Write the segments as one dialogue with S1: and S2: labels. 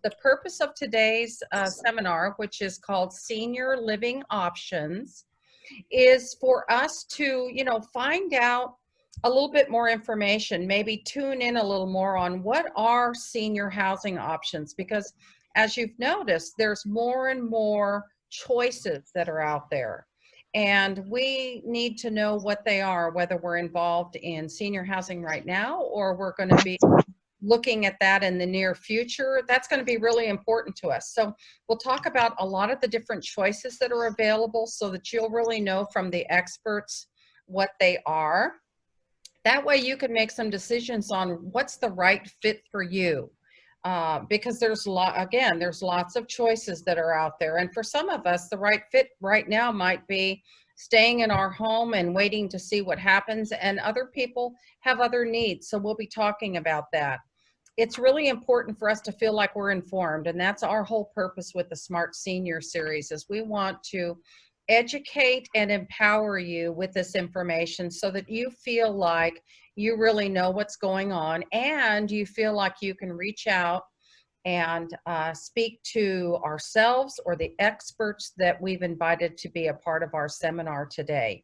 S1: The purpose of today's seminar, which is called Senior Living Options, is for us to, find out a little bit more information, maybe tune in a little more on what are senior housing options, because as you've noticed, there's more and more choices that are out there. And we need to know what they are, whether we're involved in senior housing right now or we're going to be looking at that in the near future. That's going to be really important to us. So we'll talk about a lot of the different choices that are available so that you'll really know from the experts what they are. That way you can make some decisions on what's the right fit for you. Because there's lots of choices that are out there. And for some of us, the right fit right now might be staying in our home and waiting to see what happens. And other people have other needs. So we'll be talking about that. It's really important for us to feel like we're informed. And that's our whole purpose with the Smart Senior series, is we want to educate and empower you with this information so that you feel like you really know what's going on and you feel like you can reach out and speak to ourselves or the experts that we've invited to be a part of our seminar today.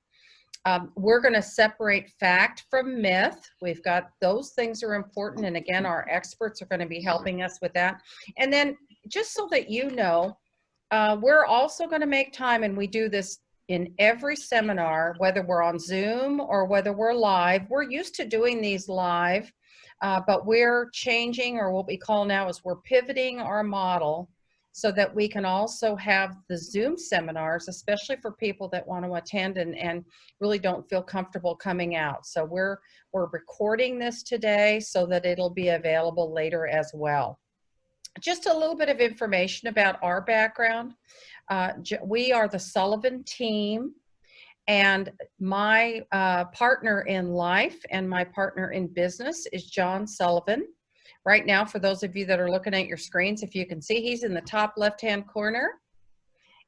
S1: We're going to separate fact from myth. We've got those things are important. And again, our experts are going to be helping us with that. And then just so that you know, we're also going to make time, and we do this in every seminar, whether we're on Zoom or whether we're live. We're used to doing these live, but we're changing, or what we call now is we're pivoting our model so that we can also have the Zoom seminars, especially for people that want to attend and really don't feel comfortable coming out. So we're recording this today so that it'll be available later as well. Just a little bit of information about our background. We are the Sullivan team, and my partner in life and my partner in business is John Sullivan. Right now, for those of you that are looking at your screens, if you can see, he's in the top left-hand corner.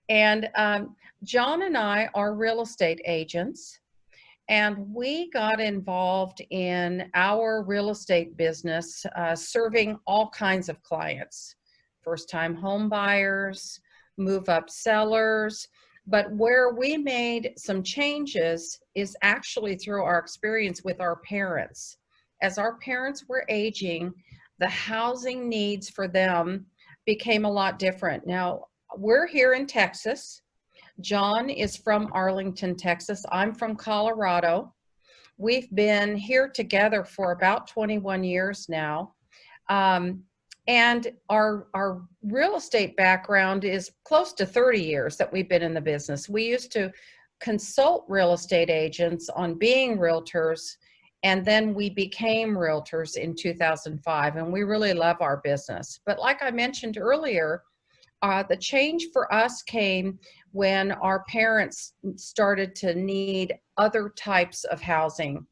S1: And John and I are real estate agents. And we got involved in our real estate business, serving all kinds of clients, first-time home buyers, move-up sellers. But where we made some changes is actually through our experience with our parents. As our parents were aging, the housing needs for them became a lot different. Now, we're here in Texas. John is from Arlington, Texas. I'm from Colorado. We've been here together for about 21 years now. And our real estate background is close to 30 years that we've been in the business. We used to consult real estate agents on being realtors, and then we became realtors in 2005, and we really love our business. But like I mentioned earlier, the change for us came when our parents started to need other types of housing.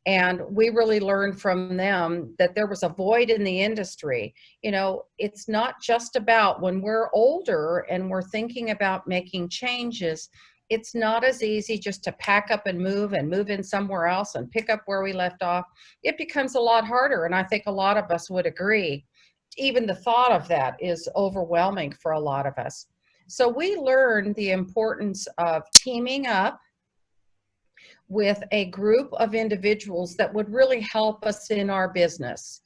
S1: And we really learned from them that there was a void in the industry. It's not just about when we're older and we're thinking about making changes, it's not as easy just to pack up and move in somewhere else and pick up where we left off. It becomes a lot harder. And I think a lot of us would agree. Even the thought of that is overwhelming for a lot of us. So we learned the importance of teaming up with a group of individuals that would really help us in our business.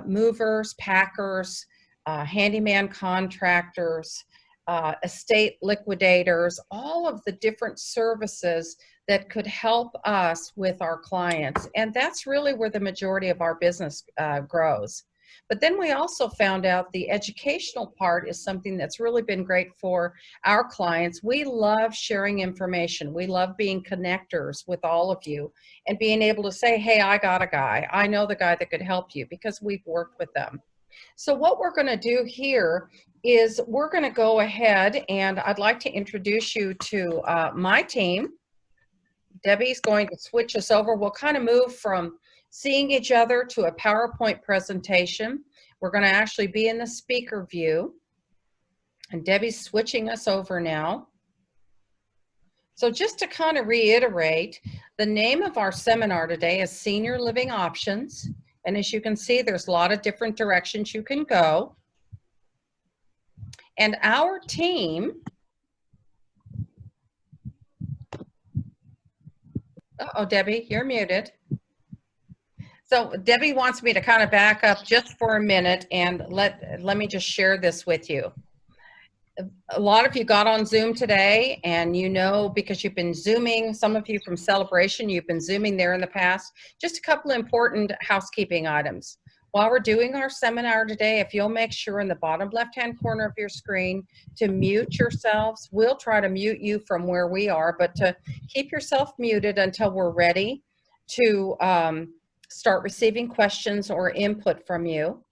S1: Movers, packers, handyman contractors, estate liquidators, all of the different services that could help us with our clients. And that's really where the majority of our business grows. But then we also found out the educational part is something that's really been great for our clients. We love sharing information. We love being connectors with all of you and being able to say, hey, I got a guy. I know the guy that could help you because we've worked with them. So what we're going to do here is we're going to go ahead, and I'd like to introduce you to my team. Debi's going to switch us over. We'll kind of move from seeing each other to a PowerPoint presentation. We're going to actually be in the speaker view, and Debi's switching us over now. So just to kind of reiterate, the name of our seminar today is Senior Living Options. And as you can see, there's a lot of different directions you can go. And our team, uh-oh, Debbie, you're muted. So Debbie wants me to kind of back up just for a minute and let me just share this with you. A lot of you got on Zoom today, and you know, because you've been Zooming, some of you from Celebration, you've been Zooming there in the past. Just a couple of important housekeeping items. While we're doing our seminar today, if you'll make sure in the bottom left-hand corner of your screen to mute yourselves. We'll try to mute you from where we are, but to keep yourself muted until we're ready to start receiving questions or input from you.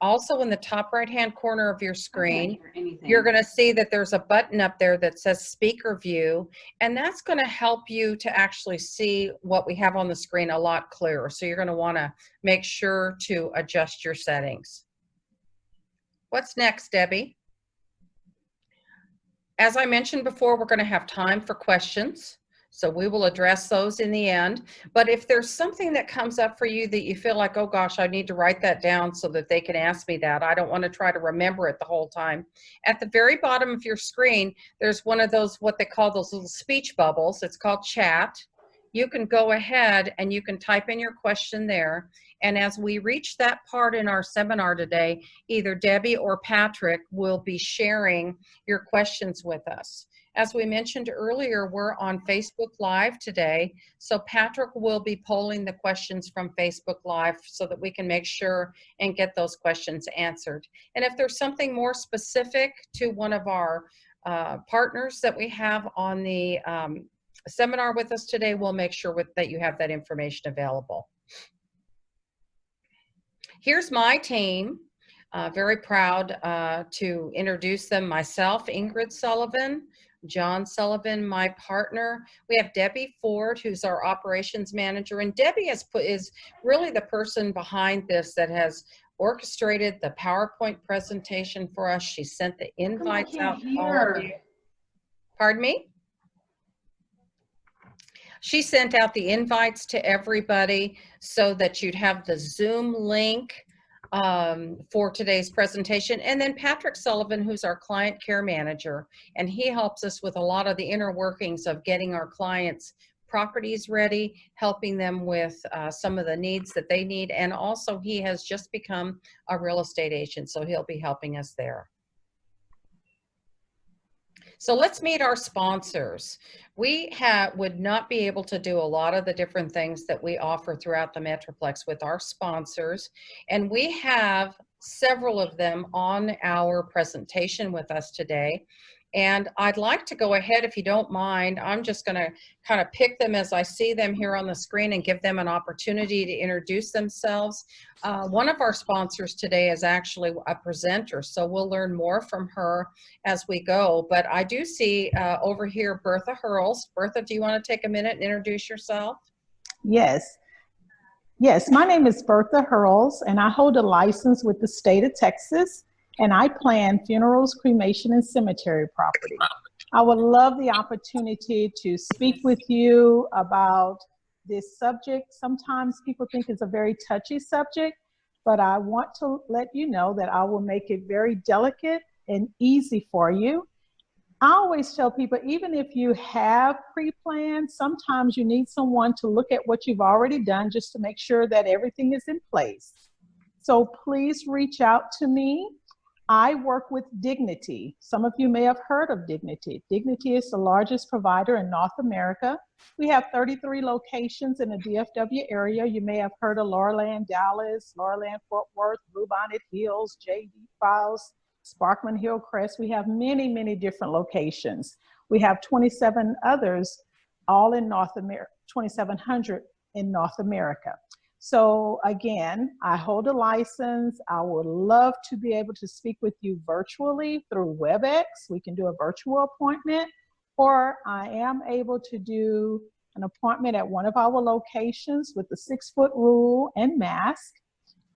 S1: Also, in the top right-hand corner of your screen, you're going to see that there's a button up there that says Speaker View, and that's going to help you to actually see what we have on the screen a lot clearer. So you're going to want to make sure to adjust your settings. What's next, Debbie? As I mentioned before, we're going to have time for questions. So we will address those in the end. But if there's something that comes up for you that you feel like, oh gosh, I need to write that down so that they can ask me that, I don't want to try to remember it the whole time. At the very bottom of your screen, there's one of those, what they call those little speech bubbles. It's called chat. You can go ahead and you can type in your question there. And as we reach that part in our seminar today, either Debbie or Patrick will be sharing your questions with us. As we mentioned earlier, we're on Facebook Live today, so Patrick will be polling the questions from Facebook Live so that we can make sure and get those questions answered. And if there's something more specific to one of our partners that we have on the seminar with us today, we'll make sure that you have that information available. Here's my team. Very proud to introduce them. Myself, Ingrid Sullivan, John Sullivan, my partner. We have Debi Ford, who's our operations manager, and Debi is really the person behind this that has orchestrated the PowerPoint presentation for us. She sent the invites out to all of you. Pardon me? She sent out the invites to everybody so that you'd have the Zoom link for today's presentation. And then Patrick Sullivan, who's our client care manager, and he helps us with a lot of the inner workings of getting our clients' properties ready, helping them with some of the needs that they need. And also he has just become a real estate agent, so he'll be helping us there. So let's meet our sponsors. We would not be able to do a lot of the different things that we offer throughout the Metroplex with our sponsors, and we have several of them on our presentation with us today. And I'd like to go ahead, if you don't mind, I'm just going to kind of pick them as I see them here on the screen and give them an opportunity to introduce themselves. One of our sponsors today is actually a presenter, so we'll learn more from her as we go. But I do see over here Bertha Hurls. Bertha, do you want to take a minute and introduce yourself?
S2: Yes. Yes, my name is Bertha Hurls, and I hold a license with the state of Texas, and I plan funerals, cremation, and cemetery property. I would love the opportunity to speak with you about this subject. Sometimes people think it's a very touchy subject, but I want to let you know that I will make it very delicate and easy for you. I always tell people, even if you have pre-planned, sometimes you need someone to look at what you've already done just to make sure that everything is in place. So please reach out to me. I work with Dignity. Some of you may have heard of Dignity. Dignity is the largest provider in North America. We have 33 locations in the DFW area. You may have heard of Laurelland, Dallas, Laurelland, Fort Worth, Bluebonnet Hills, JD Files, Sparkman Hillcrest. We have many, many different locations. We have 27 others, all in North America, 2,700 in North America. So again, I hold a license. I would love to be able to speak with you virtually through WebEx. We can do a virtual appointment, or I am able to do an appointment at one of our locations with the 6-foot rule and mask.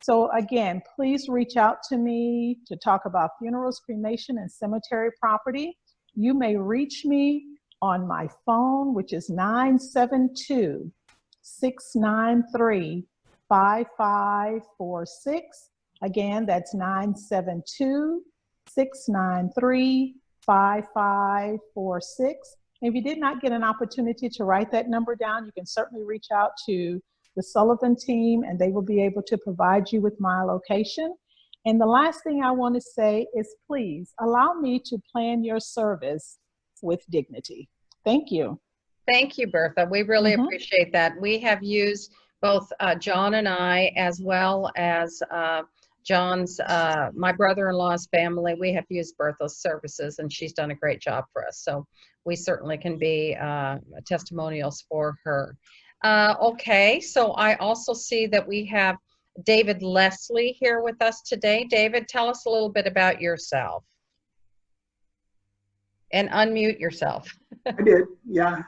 S2: So again, please reach out to me to talk about funerals, cremation, and cemetery property. You may reach me on my phone, which is 972-693-5546. Again, that's 972-693-5546. 693-5546. If you did not get an opportunity to write that number down, you can certainly reach out to the Sullivan team and they will be able to provide you with my location. And the last thing I want to say is please allow me to plan your service with dignity. Thank you.
S1: Thank you, Bertha. We really appreciate that. We have used both John and I, as well as John's, my brother-in-law's family. We have used Bertha's services and she's done a great job for us. So we certainly can be testimonials for her. Okay, so I also see that we have David Leslie here with us today. David, tell us a little bit about yourself. And unmute yourself.
S3: I did, yeah.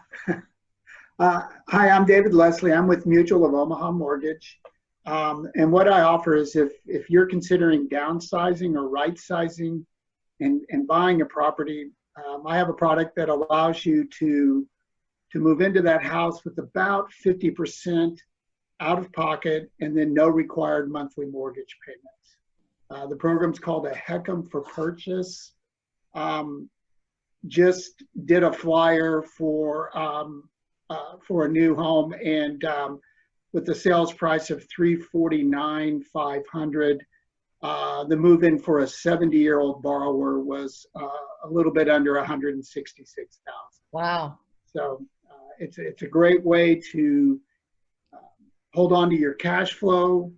S3: Hi, I'm David Leslie. I'm with Mutual of Omaha Mortgage. And what I offer is if you're considering downsizing or right-sizing and buying a property, I have a product that allows you to move into that house with about 50% out of pocket and then no required monthly mortgage payments. The program's called a HECM for Purchase. Just did a flyer for a new home, and with the sales price of $349,500, the move-in for a 70-year-old borrower was a little bit under $166,000.
S1: Wow!
S3: So it's a great way to hold on to your cash flow,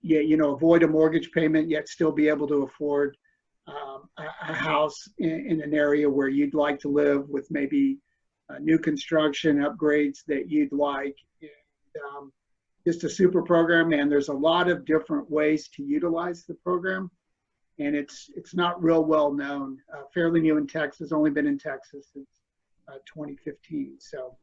S3: avoid a mortgage payment, yet still be able to afford a house in an area where you'd like to live with maybe new construction upgrades that you'd like. And, just a super program, and there's a lot of different ways to utilize the program, and it's not real well known. Fairly new in Texas, only been in Texas since 2015. So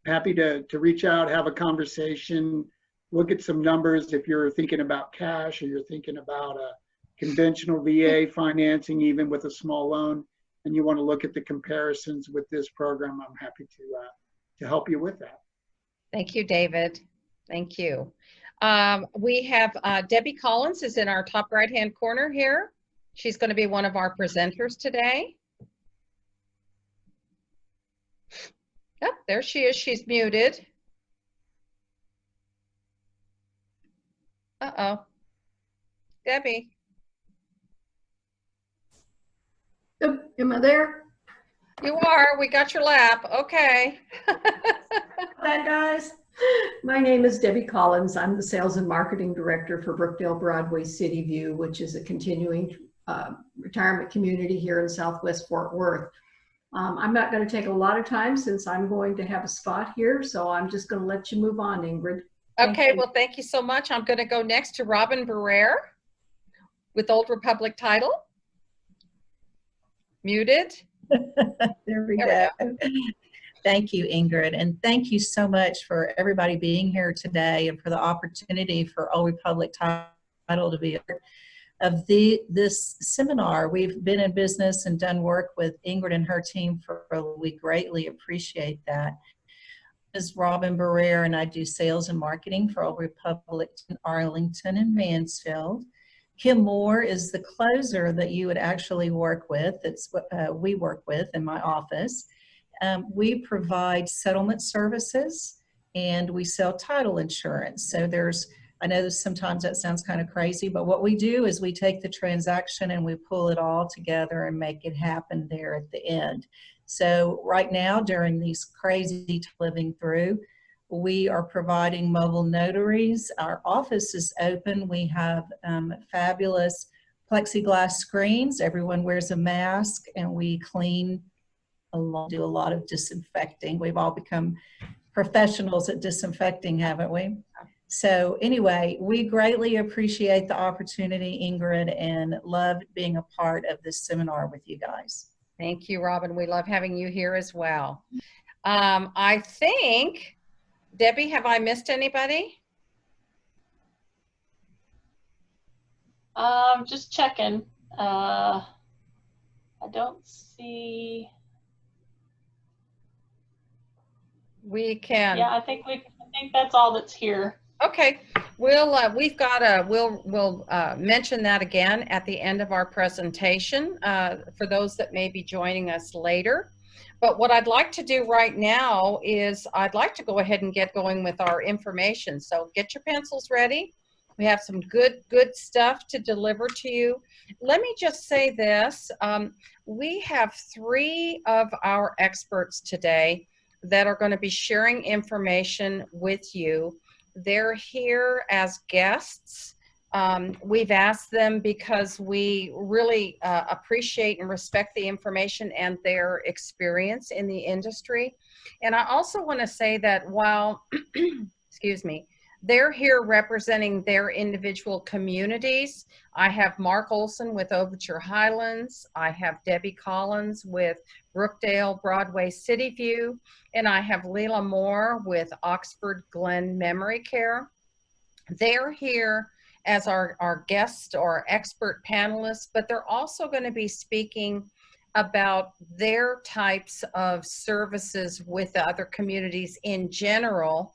S3: happy to reach out, have a conversation, look at some numbers if you're thinking about cash or you're thinking about a conventional VA financing, even with a small loan, and you want to look at the comparisons with this program. I'm happy to help you with that.
S1: Thank you, David. Thank you. We have Debi Collins is in our top right-hand corner here. She's going to be one of our presenters today. Yep, there she is. She's muted. Uh-oh. Debi.
S4: Am I there?
S1: You are. We got your lap. Okay.
S4: Hi, guys. My name is Debi Collins. I'm the Sales and Marketing Director for Brookdale, Broadway, Cityview, which is a continuing retirement community here in Southwest Fort Worth. I'm not going to take a lot of time since I'm going to have a spot here, so I'm just going to let you move on, Ingrid.
S1: Okay, well, thank you so much. I'm going to go next to Robin Barrere with Old Republic Title. Muted.
S5: There we go. Thank you, Ingrid, and thank you so much for everybody being here today and for the opportunity for Old Republic Title to be a part of this seminar. We've been in business and done work with Ingrid and her team we greatly appreciate that. This is Robin Barrere, and I do sales and marketing for Old Republic in Arlington and Mansfield. Kim Moore is the closer that you would actually work with. It's what we work with in my office. We provide settlement services and we sell title insurance. So I know that sometimes that sounds kind of crazy, but what we do is we take the transaction and we pull it all together and make it happen there at the end. So right now, during these crazy living through, we are providing mobile notaries. Our office is open. We have fabulous plexiglass screens. Everyone wears a mask, and we clean do a lot of disinfecting. We've all become professionals at disinfecting, haven't we? So anyway, we greatly appreciate the opportunity, Ingrid, and love being a part of this seminar with you guys.
S1: Thank you, Robin. We love having you here as well. I think, Debi, have I missed anybody?
S6: Just checking. I don't see.
S1: We can.
S6: Yeah, I think that's all that's here.
S1: Okay, we'll mention that again at the end of our presentation for those that may be joining us later. But what I'd like to do right now is I'd like to go ahead and get going with our information. So get your pencils ready. We have some good stuff to deliver to you. Let me just say this. We have 3 of our experts today that are going to be sharing information with you. They're here as guests. We've asked them because we really appreciate and respect the information and their experience in the industry. And I also want to say that while, excuse me, they're here representing their individual communities. I have Mark Olson with Overture Highlands. I have Debi Collins with Brookdale, Broadway, Cityview. And I have Leihla Moore with Oxford Glen Memory Care. They're here as our guests or expert panelists, but they're also going to be speaking about their types of services with the other communities in general,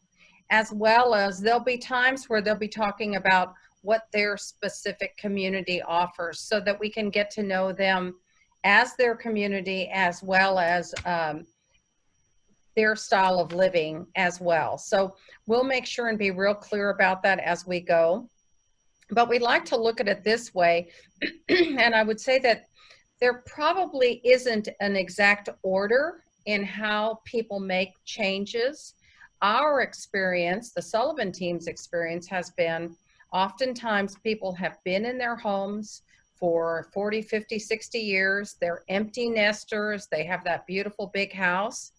S1: as well as there'll be times where they'll be talking about what their specific community offers so that we can get to know them as their community as well as their style of living as well. So we'll make sure and be real clear about that as we go. But we'd like to look at it this way, and I would say that there probably isn't an exact order in how people make changes. Our experience, the Sullivan team's experience, has been oftentimes people have been in their homes for 40, 50, 60 years. They're empty nesters. They have that beautiful big house.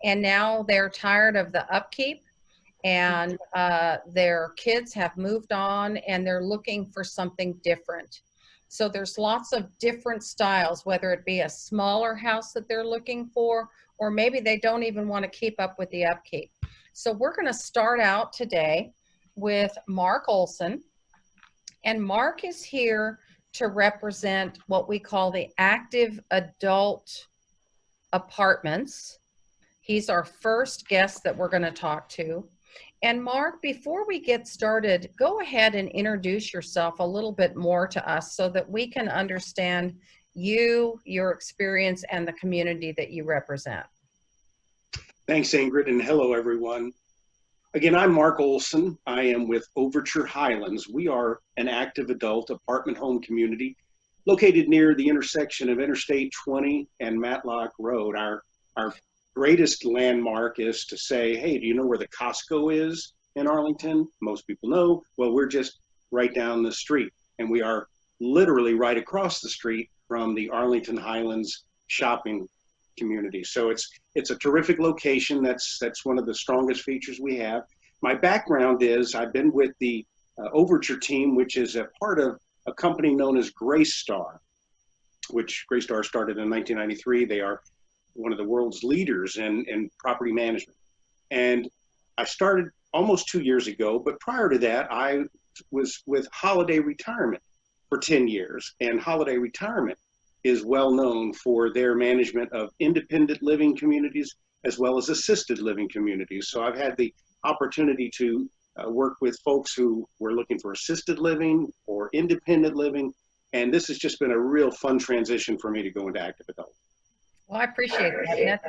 S1: And now they're tired of the upkeep, and their kids have moved on and they're looking for something different. So there's lots of different styles, whether it be a smaller house that they're looking for, or maybe they don't even want to keep up with the upkeep. So we're going to start out today with Mark Olson. And Mark is here to represent what we call the active adult apartments. He's our first guest that we're going to talk to. And Mark, before we get started, go ahead and introduce yourself a little bit more to us so that we can understand you, your experience, and the community that you represent.
S7: Thanks, Ingrid, and hello, everyone. Again, I'm Mark Olson. I am with Overture Highlands. We are an active adult apartment home community located near the intersection of Interstate 20 and Matlock Road. Our greatest landmark is to say, hey, do you know where the Costco is in Arlington? Most people know. Well, we're just right down the street, and we are literally right across the street from the Arlington Highlands shopping community. So it's a terrific location. That's one of the strongest features we have. My background is I've been with the Overture team, which is a part of a company known as Greystar, which Greystar started in 1993. They are one of the world's leaders in property management. And I started almost 2 years ago, but prior to that, I was with Holiday Retirement for 10 years. And Holiday Retirement is well known for their management of independent living communities as well as assisted living communities. So I've had the opportunity to work with folks who were looking for assisted living or independent living. And this has just been a real fun transition for me to go into active adult.
S1: Well, I appreciate that.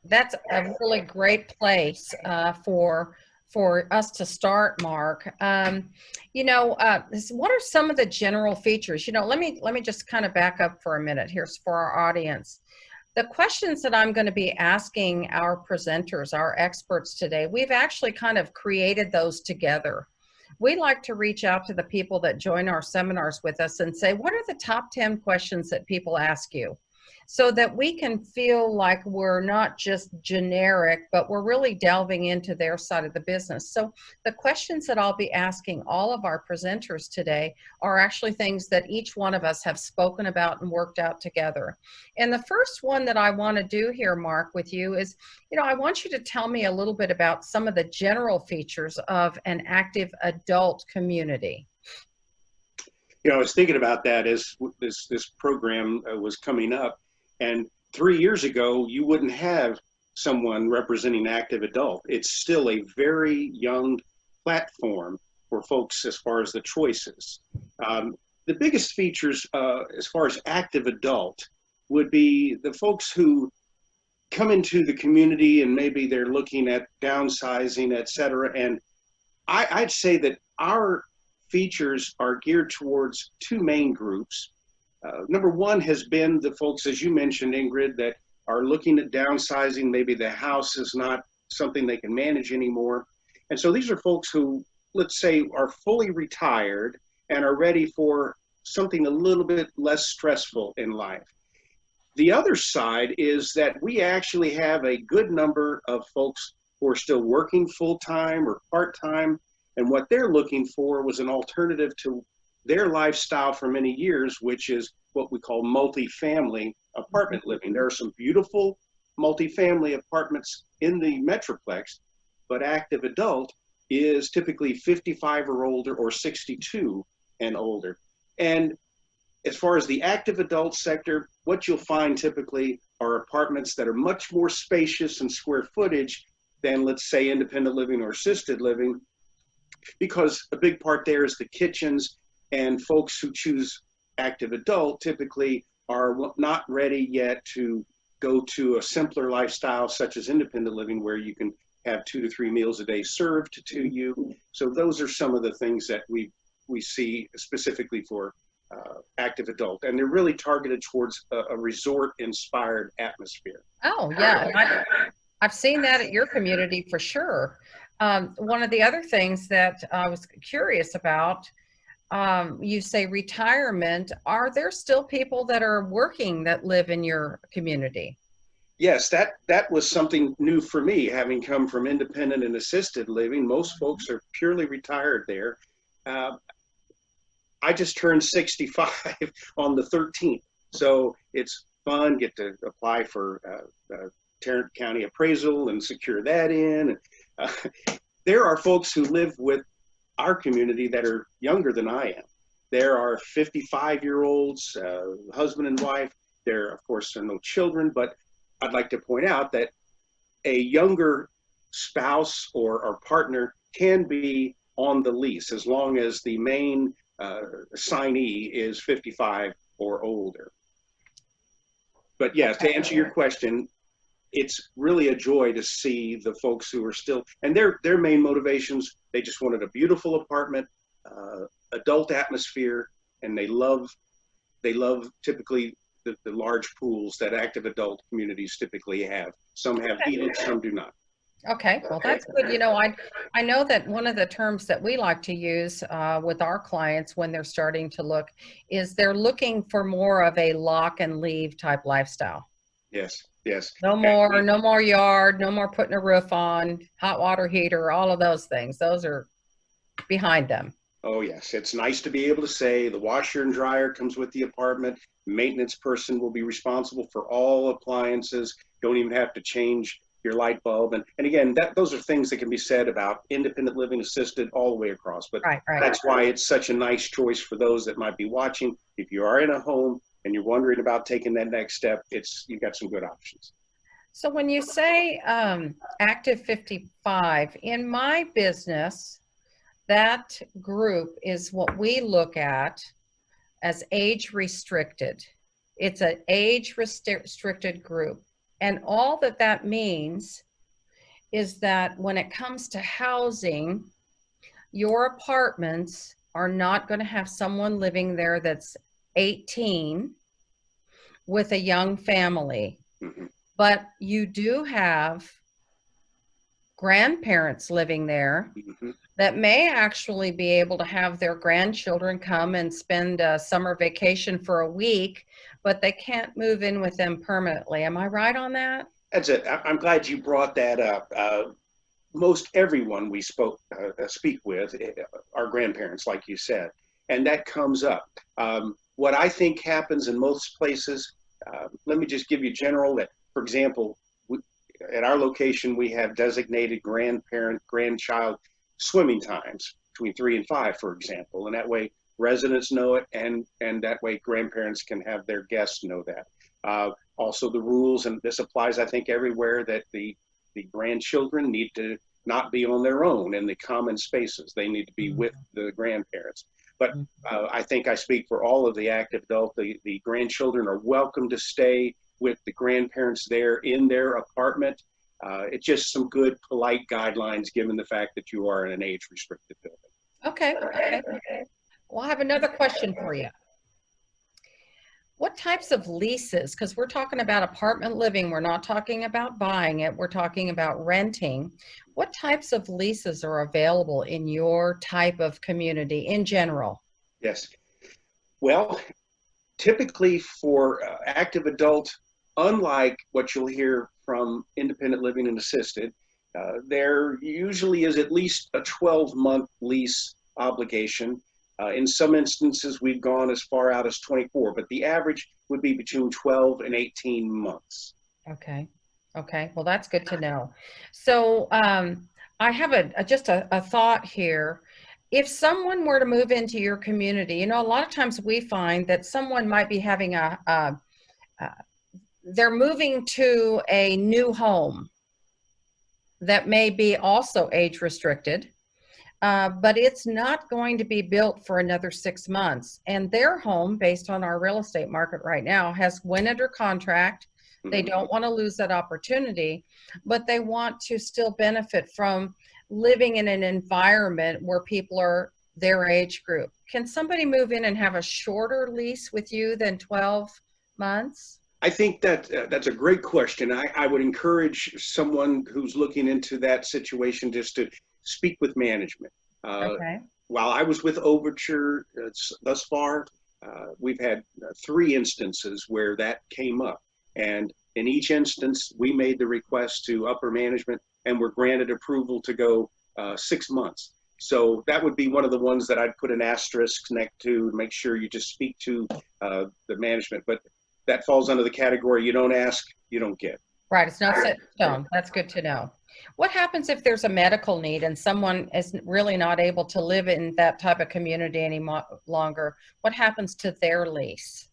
S1: That's a really great place for us to start, Mark. You know, what are some of the general features? You know, let me just kind of back up for a minute here for our audience. The questions that I'm going to be asking our presenters, our experts today, we've actually kind of created those together. We like to reach out to the people that join our seminars with us and say, what are the top 10 questions that people ask you? So that we can feel like we're not just generic, but we're really delving into their side of the business. So the questions that I'll be asking all of our presenters today are actually things that each one of us have spoken about and worked out together. And the first one that I want to do here, Mark, with you is, you know, I want you to tell me a little bit about some of the general features of an active adult community.
S7: You know, I was thinking about that as this program was coming up. And 3 years ago, you wouldn't have someone representing active adult. It's still a very young platform for folks as far as the choices. The biggest features as far as active adult would be the folks who come into the community and maybe they're looking at downsizing, et cetera. And I'd say that our features are geared towards two main groups. Number one has been the folks, as you mentioned, Ingrid, that are looking at downsizing. Maybe the house is not something they can manage anymore. And so these are folks who, let's say, are fully retired and are ready for something a little bit less stressful in life. The other side is that we actually have a good number of folks who are still working full-time or part-time, and what they're looking for was an alternative to their lifestyle for many years, which is what we call multifamily apartment living. There are some beautiful multifamily apartments in the Metroplex, but active adult is typically 55 or older or 62 and older. And as far as the active adult sector, what you'll find typically are apartments that are much more spacious in square footage than, let's say, independent living or assisted living, because a big part there is the kitchens, and folks who choose active adult typically are not ready yet to go to a simpler lifestyle such as independent living, where you can have 2 to 3 meals a day served to you. So those are some of the things that we see specifically for active adult, and they're really targeted towards a resort-inspired atmosphere.
S1: Oh, yeah. I've seen that at your community for sure. One of the other things that I was curious about, you say retirement. Are there still people that are working that live in your community?
S7: Yes, that was something new for me, having come from independent and assisted living. Most folks are purely retired there. I just turned 65 on the 13th, so it's fun, get to apply for Tarrant County appraisal and secure that in. There are folks who live with our community that are younger than I am. There are 55-year-olds, husband and wife. There, of course, are no children, but I'd like to point out that a younger spouse or partner can be on the lease as long as the main assignee is 55 or older. But yes, to answer your question, it's really a joy to see the folks who are still, and their main motivations, they just wanted a beautiful apartment, adult atmosphere, and they love typically the large pools that active adult communities typically have. Some have heated, some do not.
S1: Okay, well, that's good. You know, I know that one of the terms that we like to use with our clients when they're starting to look is they're looking for more of a lock and leave type lifestyle.
S7: Yes, yes.
S1: No more yard, no more putting a roof on, hot water heater, all of those things. Those are behind them.
S7: Oh yes, it's nice to be able to say the washer and dryer comes with the apartment. Maintenance person will be responsible for all appliances. Don't even have to change your light bulb. And again, those are things that can be said about independent living, assisted, all the way across. But
S1: right.
S7: That's why it's such a nice choice for those that might be watching. If you are in a home and you're wondering about taking that next step, you've got some good options.
S1: So when you say active 55, in my business, that group is what we look at as age restricted. It's an age restricted group. And all that means is that when it comes to housing, your apartments are not going to have someone living there that's 18 with a young family. Mm-hmm. But you do have grandparents living there mm-hmm. that may actually be able to have their grandchildren come and spend a summer vacation for a week, but they can't move in with them permanently. Am I right on that?
S7: That's it. I'm glad you brought that up. Most everyone we speak with are grandparents, like you said, and that comes up. What I think happens in most places, let me just give you general that, for example, at our location, we have designated grandchild swimming times between 3 and 5, for example. And that way residents know it, and that way grandparents can have their guests know that. Also the rules, and this applies, I think, everywhere, that the grandchildren need to not be on their own in the common spaces. They need to be with the grandparents. But I think I speak for all of the active adult. The grandchildren are welcome to stay with the grandparents there in their apartment. It's just some good, polite guidelines given the fact that you are in an age-restricted building.
S1: Okay. Well, I have another question for you. What types of leases, because we're talking about apartment living, we're not talking about buying it, we're talking about renting. What types of leases are available in your type of community in general?
S7: Yes. Well, typically for active adult, unlike what you'll hear from independent living and assisted, there usually is at least a 12-month lease obligation. In some instances, we've gone as far out as 24, but the average would be between 12 and 18 months.
S1: Okay. Well, that's good to know. So I have just a thought here. If someone were to move into your community, a lot of times we find that someone might be having they're moving to a new home that may be also age restricted. But it's not going to be built for another 6 months. And their home, based on our real estate market right now, has went under contract. They don't want to lose that opportunity, but they want to still benefit from living in an environment where people are their age group. Can somebody move in and have a shorter lease with you than 12 months?
S7: I think that's a great question. I would encourage someone who's looking into that situation just to speak with management.
S1: Okay.
S7: While I was with Overture thus far, we've had 3 instances where that came up. And in each instance, we made the request to upper management and were granted approval to go 6 months. So that would be one of the ones that I'd put an asterisk next to make sure you just speak to the management. But that falls under the category, you don't ask, you don't get.
S1: Right, it's not set in stone. That's good to know. What happens if there's a medical need and someone is really not able to live in that type of community any longer? What happens to their lease?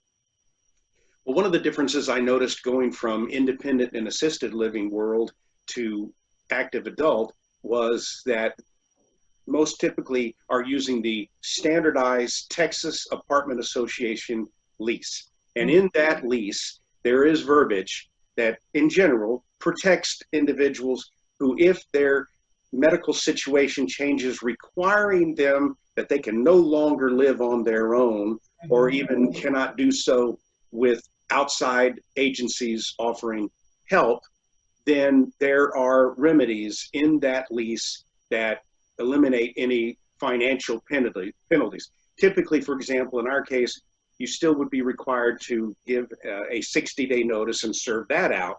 S7: Well, one of the differences I noticed going from independent and assisted living world to active adult was that most typically are using the standardized Texas Apartment Association lease. And in that lease, there is verbiage that in general protects individuals who, if their medical situation changes, requiring them that they can no longer live on their own or even cannot do so with outside agencies offering help, then there are remedies in that lease that eliminate any financial penalties. Typically, for example, in our case, you still would be required to give a 60-day notice and serve that out.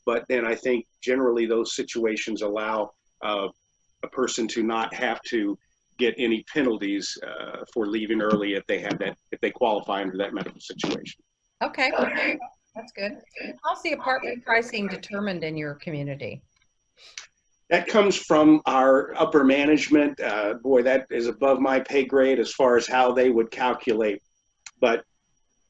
S7: But then I think generally those situations allow a person to not have to get any penalties for leaving early if they qualify under that medical situation.
S1: Okay, that's good. How's the apartment pricing determined in your community?
S7: That comes from our upper management. Boy, that is above my pay grade as far as how they would calculate. But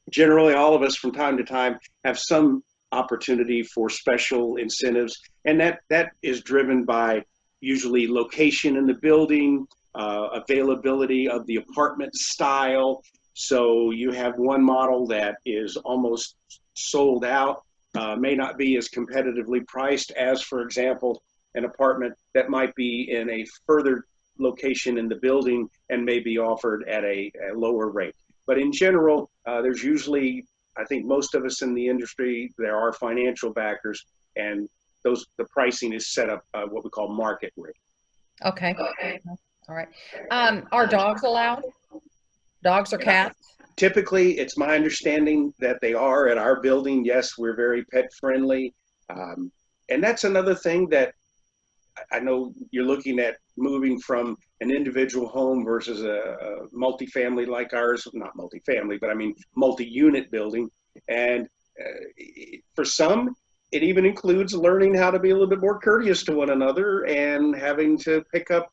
S7: generally, all of us from time to time have some opportunity for special incentives. And that is driven by usually location in the building, availability of the apartment style. So you have one model that is almost sold out, may not be as competitively priced as, for example, an apartment that might be in a further location in the building and may be offered at a lower rate. But in general, there's usually, I think most of us in the industry, there are financial backers, and the pricing is set up what we call market rate.
S1: Okay. All right. Are dogs allowed? Dogs or cats?
S7: Typically, it's my understanding that they are at our building. Yes, we're very pet friendly. And that's another thing that I know you're looking at moving from an individual home versus a multifamily like ours, not multifamily, but I mean multi-unit building. And for some, it even includes learning how to be a little bit more courteous to one another and having to pick up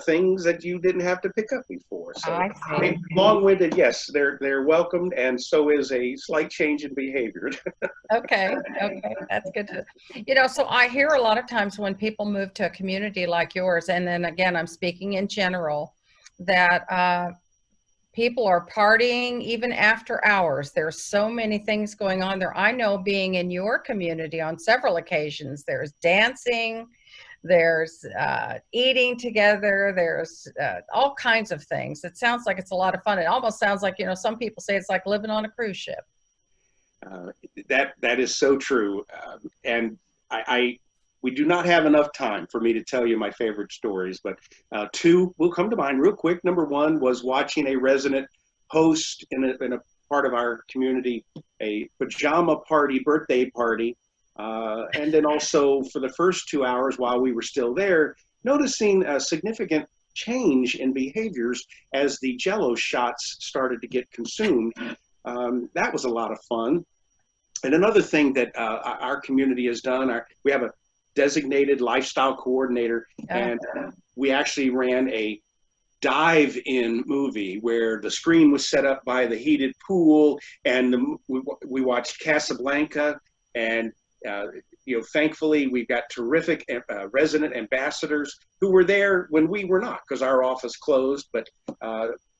S7: things that you didn't have to pick up before. for. So,
S1: I see.
S7: long-winded, yes, they're welcomed, and so is a slight change in behavior.
S1: Okay, that's good to, so I hear a lot of times when people move to a community like yours, and then again, I'm speaking in general, that people are partying even after hours. There's so many things going on there. I know, being in your community on several occasions, there's dancing, there's eating together, there's all kinds of things. It sounds like it's a lot of fun. It almost sounds like, some people say it's like living on a cruise ship.
S7: That is so true. And we do not have enough time for me to tell you my favorite stories, but two will come to mind real quick. Number one was watching a resident host in a part of our community a pajama party, birthday party. And then also for the first 2 hours while we were still there, noticing a significant change in behaviors as the Jell-O shots started to get consumed. That was a lot of fun. And another thing that our community has done, we have a designated lifestyle coordinator, and we actually ran a dive-in movie where the screen was set up by the heated pool, and we watched Casablanca, and thankfully we've got terrific resident ambassadors who were there when we were not, because our office closed. But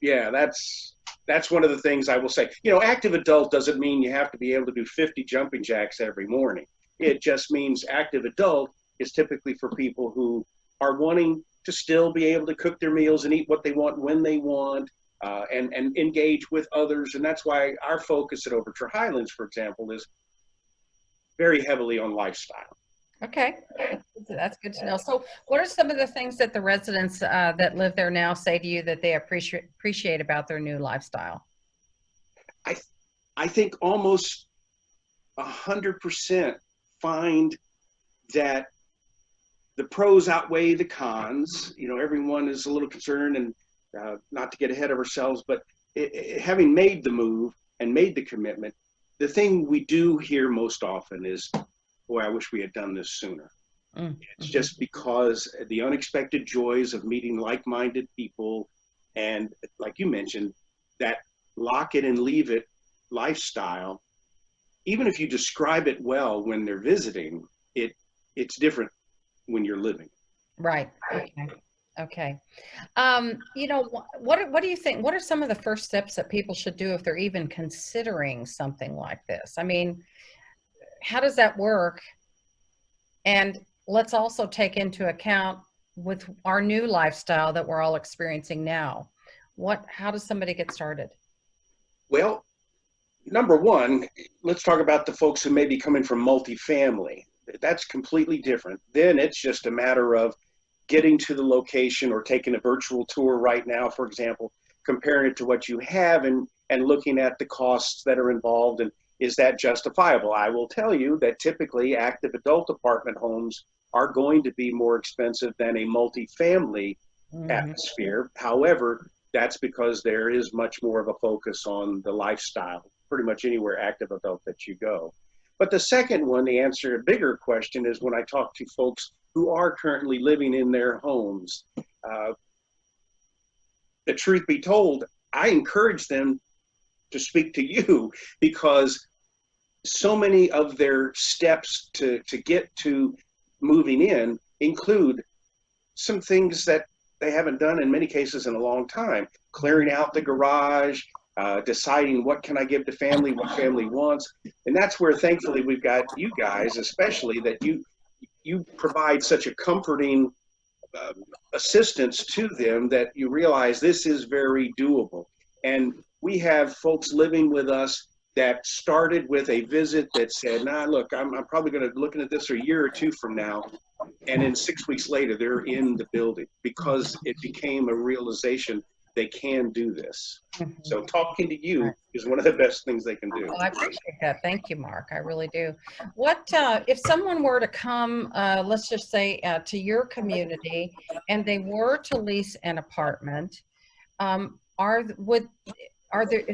S7: yeah, that's one of the things I will say. Active adult doesn't mean you have to be able to do 50 jumping jacks every morning. It just means active adult is typically for people who are wanting to still be able to cook their meals and eat what they want when they want, and engage with others. And that's why our focus at Overture Highlands, for example, is very heavily on lifestyle.
S1: Okay, that's good to know. So what are some of the things that the residents that live there now say to you that they appreciate about their new lifestyle?
S7: I think almost 100% find that the pros outweigh the cons. Everyone is a little concerned, and not to get ahead of ourselves, but having made the move and made the commitment, the thing we do hear most often is, boy, I wish we had done this sooner. It's just because the unexpected joys of meeting like-minded people, and like you mentioned, that lock it and leave it lifestyle, even if you describe it well when they're visiting, it's different when you're living.
S1: Right. Okay. What do you think? What are some of the first steps that people should do if they're even considering something like this? I mean, how does that work? And let's also take into account with our new lifestyle that we're all experiencing now. How does somebody get started?
S7: Well, number one, let's talk about the folks who may be coming from multifamily. That's completely different. Then it's just a matter of getting to the location or taking a virtual tour right now, for example, comparing it to what you have and looking at the costs that are involved, and is that justifiable? I will tell you that typically active adult apartment homes are going to be more expensive than a multifamily atmosphere. However, that's because there is much more of a focus on the lifestyle, pretty much anywhere active adult that you go. But the second one, the answer, a bigger question, is when I talk to folks who are currently living in their homes. The truth be told, I encourage them to speak to you, because so many of their steps to get to moving in include some things that they haven't done in many cases in a long time. Clearing out the garage, deciding what can I give to family, what family wants. And that's where thankfully we've got you guys, especially, that you provide such a comforting assistance to them that you realize this is very doable. And we have folks living with us that started with a visit that said, nah, look, I'm probably going to be looking at this a year or two from now. And then 6 weeks later, they're in the building because it became a realization they can do this. So talking to you is one of the best things they can do.
S1: Well, I appreciate that. Thank you, Mark. I really do. What if someone were to come, let's just say, to your community, and they were to lease an apartment? Is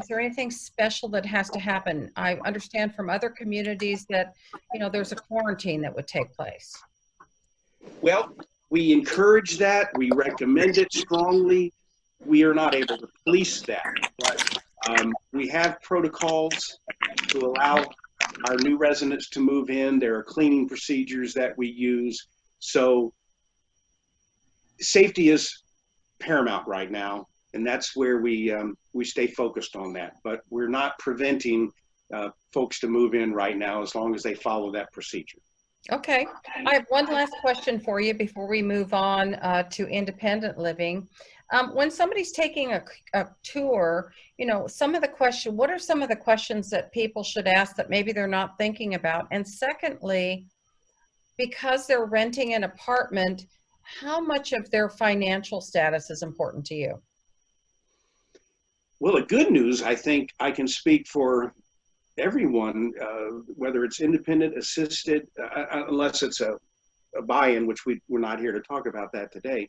S1: there anything special that has to happen? I understand from other communities that, there's a quarantine that would take place.
S7: Well, we encourage that. We recommend it strongly. we are not able to police that. But we have protocols to allow our new residents to move in. There are cleaning procedures that we use. So safety is paramount right now, and that's where we stay focused on that. But we're not preventing folks to move in right now as long as they follow that procedure.
S1: Okay, I have one last question for you before we move on to independent living. When somebody's taking a tour, you know, what are some of the questions that people should ask that maybe they're not thinking about? And secondly, because they're renting an apartment, how much of their financial status is important to you?
S7: Well, the good news, I think I can speak for everyone, whether it's independent, assisted, unless it's a buy-in, which we're not here to talk about that today.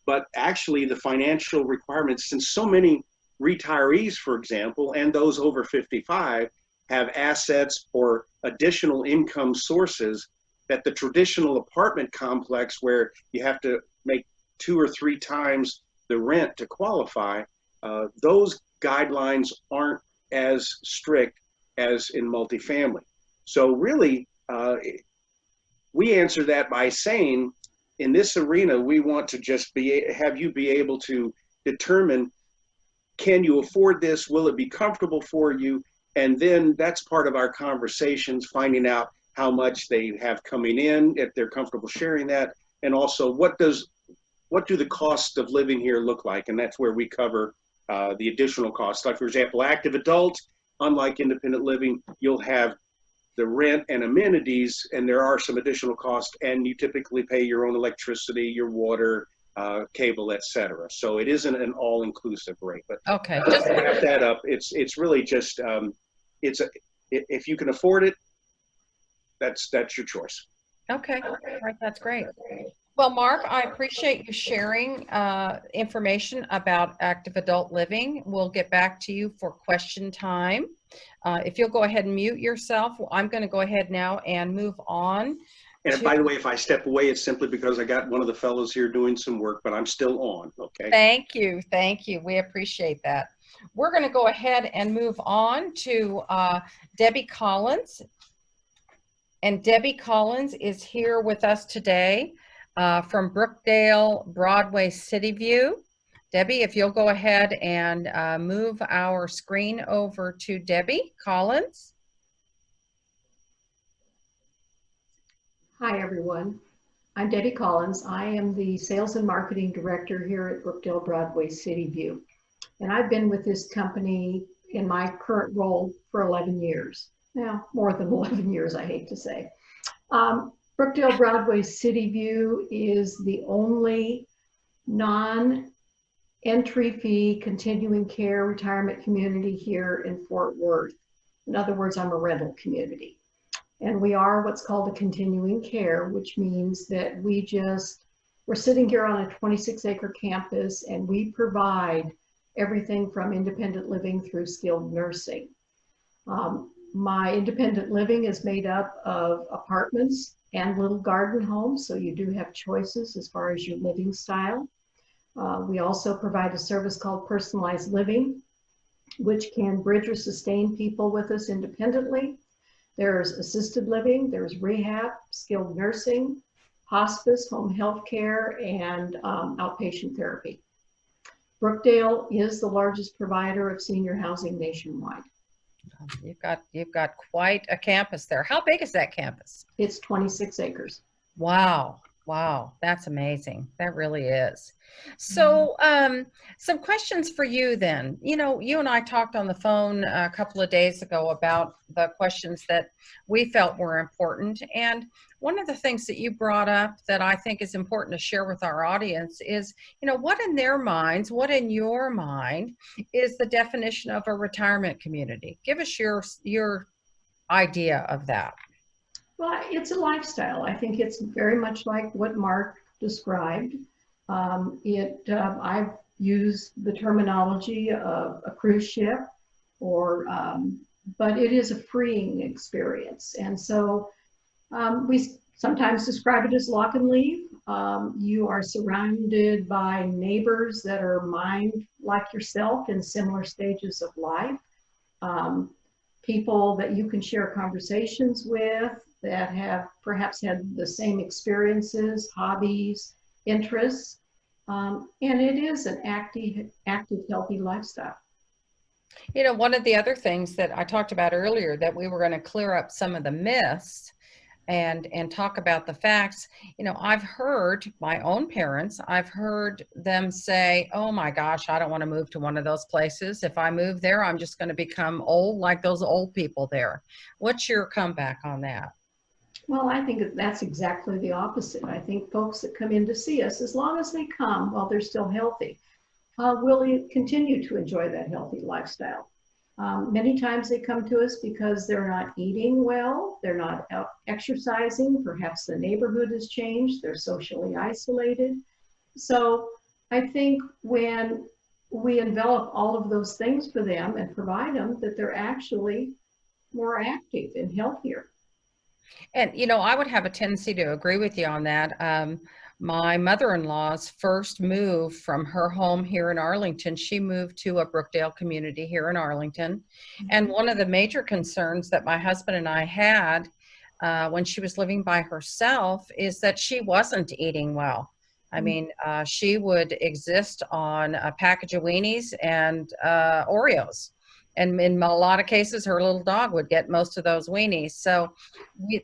S7: But actually the financial requirements, since so many retirees, for example, and those over 55 have assets or additional income sources, that the traditional apartment complex where you have to make 2 or 3 times the rent to qualify, those guidelines aren't as strict as in multifamily. So really, we answer that by saying, in this arena, we want to just have you be able to determine, can you afford this? Will it be comfortable for you? And then that's part of our conversations, finding out how much they have coming in, if they're comfortable sharing that, and also what do the costs of living here look like? And that's where we cover the additional costs. Like, for example, active adults, unlike independent living, you'll have the rent and amenities, and there are some additional costs, and you typically pay your own electricity, your water, cable, etc. So it isn't an all-inclusive rate. But
S1: Okay,
S7: just to wrap that up, it's really just if you can afford it, that's your choice.
S1: okay, all right, that's great. Well, Mark, I appreciate you sharing information about active adult living. We'll get back to you for question time. If you'll go ahead and mute yourself, I'm going to go ahead now and move on.
S7: And by the way, if I step away, it's simply because I got one of the fellows here doing some work, but I'm still on, okay?
S1: Thank you, thank you. We appreciate that. We're going to go ahead and move on to Debi Collins. And Debi Collins is here with us today from Brookdale, Broadway, Cityview. Debi, if you'll go ahead and move our screen over to Debi Collins.
S4: Hi, everyone. I'm Debi Collins. I am the Sales and Marketing Director here at Brookdale, Broadway, Cityview. And I've been with this company in my current role for 11 years. Now, more than 11 years, I hate to say. Brookdale, Broadway, Cityview is the only non-entry fee continuing care retirement community here in Fort Worth. In other words, I'm a rental community. And we are what's called a continuing care, which means that we're sitting here on a 26-acre campus, and we provide everything from independent living through skilled nursing. My independent living is made up of apartments and little garden homes, so you do have choices as far as your living style. We also provide a service called personalized living, which can bridge or sustain people with us independently. There's assisted living, there's rehab, skilled nursing, hospice, home health care, and outpatient therapy. Brookdale is the largest provider of senior housing nationwide.
S1: You've got quite a campus there. How big is that campus?
S4: It's 26 acres.
S1: Wow. Wow, that's amazing. That really is. So some questions for you then. You know, you and I talked on the phone a couple of days ago about the questions that we felt were important. And one of the things that you brought up that I think is important to share with our audience is, you know, what in their minds, what in your mind is the definition of a retirement community? Give us your idea of that.
S4: Well, it's a lifestyle. I think it's very much like what Mark described. I've used the terminology of a cruise ship, but it is a freeing experience. And so we sometimes describe it as lock and leave. You are surrounded by neighbors that are mind like yourself in similar stages of life. People that you can share conversations with that have perhaps had the same experiences, hobbies, interests. And it is an active, healthy lifestyle.
S1: You know, one of the other things that I talked about earlier, that we were going to clear up some of the myths and talk about the facts. You know, I've heard my own parents, I've heard them say, oh my gosh, I don't want to move to one of those places. If I move there, I'm just going to become old like those old people there. What's your comeback on that?
S4: Well, I think that's exactly the opposite. I think folks that come in to see us, as long as they come while they're still healthy, will continue to enjoy that healthy lifestyle. Many times they come to us because they're not eating well, they're not out exercising, perhaps the neighborhood has changed, they're socially isolated. So I think when we envelop all of those things for them and provide them, that they're actually more active and healthier.
S1: And, you know, I would have a tendency to agree with you on that. My mother-in-law's first move from her home here in Arlington, she moved to a Brookdale community here in Arlington. And one of the major concerns that my husband and I had when she was living by herself is that she wasn't eating well. I mean, she would exist on a package of weenies and Oreos. And in a lot of cases, her little dog would get most of those weenies. So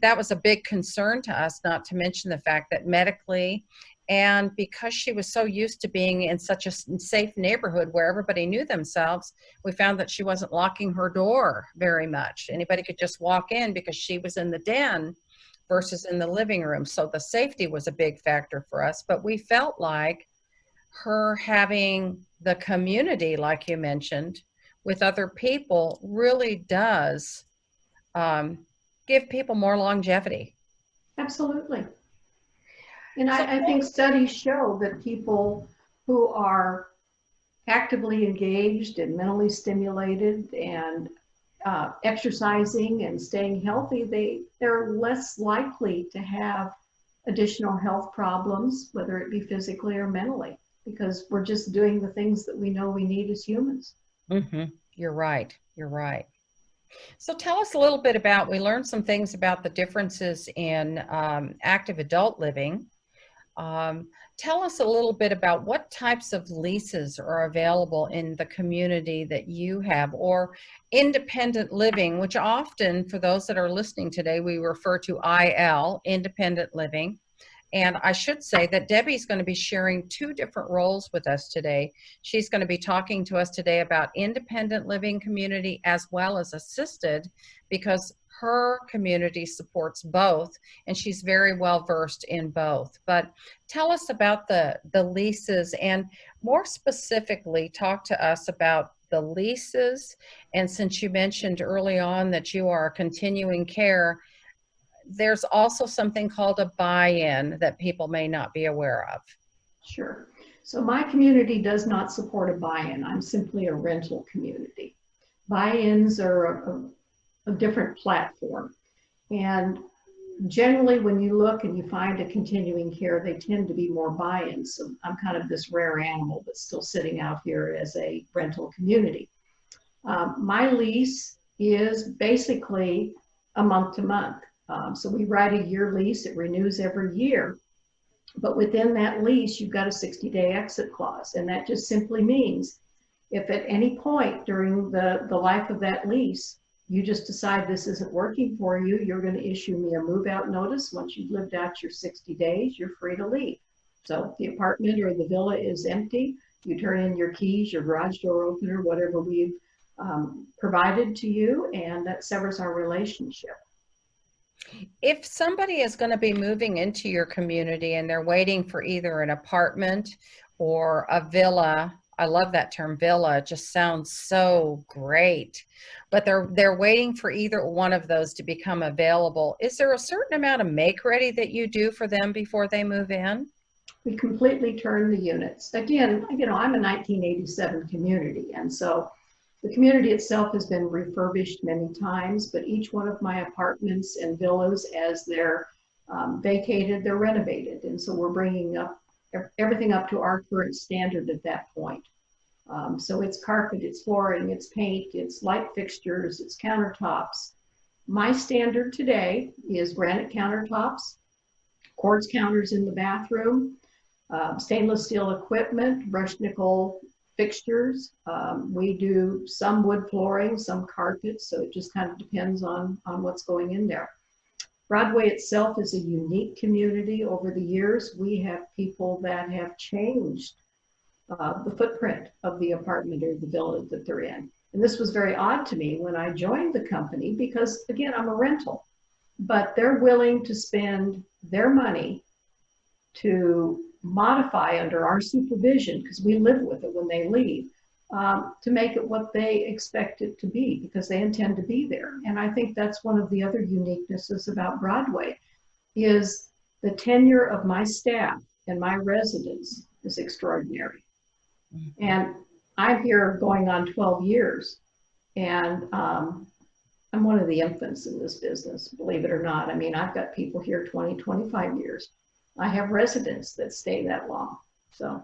S1: that was a big concern to us, not to mention the fact that medically, and because she was so used to being in such a safe neighborhood where everybody knew themselves, we found that she wasn't locking her door very much. Anybody could just walk in because she was in the den versus in the living room. So the safety was a big factor for us. But we felt like her having the community, like you mentioned, with other people really does give people more longevity.
S4: Absolutely. And I think studies show that people who are actively engaged and mentally stimulated and exercising and staying healthy, they're less likely to have additional health problems, whether it be physically or mentally, because we're just doing the things that we know we need as humans.
S1: Mm-hmm. You're right. You're right. So tell us a little bit about, we learned some things about the differences in active adult living. Tell us a little bit about what types of leases are available in the community that you have, or independent living, which often, for those that are listening today, we refer to IL, independent living. And I should say that Debi's going to be sharing two different roles with us today. She's going to be talking to us today about independent living community as well as assisted, because her community supports both, and she's very well versed in both. But tell us about the leases, and more specifically, talk to us about the leases. And since you mentioned early on that you are continuing care, there's also something called a buy-in that people may not be aware of.
S4: Sure. So my community does not support a buy-in. I'm simply a rental community. Buy-ins are a different platform. And generally when you look and you find a continuing care, they tend to be more buy-ins. So I'm kind of this rare animal that's still sitting out here as a rental community. My lease is basically a month to month. So we write a year lease, it renews every year. But within that lease, you've got a 60-day exit clause. And that just simply means if at any point during the life of that lease, you just decide this isn't working for you, you're going to issue me a move-out notice. Once you've lived out your 60 days, you're free to leave. So if the apartment or the villa is empty, you turn in your keys, your garage door opener, whatever we've provided to you, and that severs our relationship.
S1: If somebody is going to be moving into your community and they're waiting for either an apartment or a villa, I love that term, villa, it just sounds so great, but they're waiting for either one of those to become available. Is there a certain amount of make ready that you do for them before they move in?
S4: We completely turn the units. Again, you know, I'm a 1987 community, and so the community itself has been refurbished many times, but each one of my apartments and villas, as they're vacated, they're renovated. And so we're bringing up everything up to our current standard at that point. So it's carpet, it's flooring, it's paint, it's light fixtures, it's countertops. My standard today is granite countertops, quartz counters in the bathroom, stainless steel equipment, brushed nickel fixtures. We do some wood flooring, some carpet, so it just kind of depends on what's going in there. Broadway itself is a unique community. Over the years, we have people that have changed the footprint of the apartment or the villa that they're in. And this was very odd to me when I joined the company because, again, I'm a rental, but they're willing to spend their money to modify under our supervision, because we live with it when they leave, to make it what they expect it to be, because they intend to be there. And I think that's one of the other uniquenesses about Broadway is the tenure of my staff and my residents is extraordinary. And I'm here going on 12 years, and I'm one of the infants in this business, believe it or not. I mean, I've got people here 20, 25 years. I have residents that stay that long. So,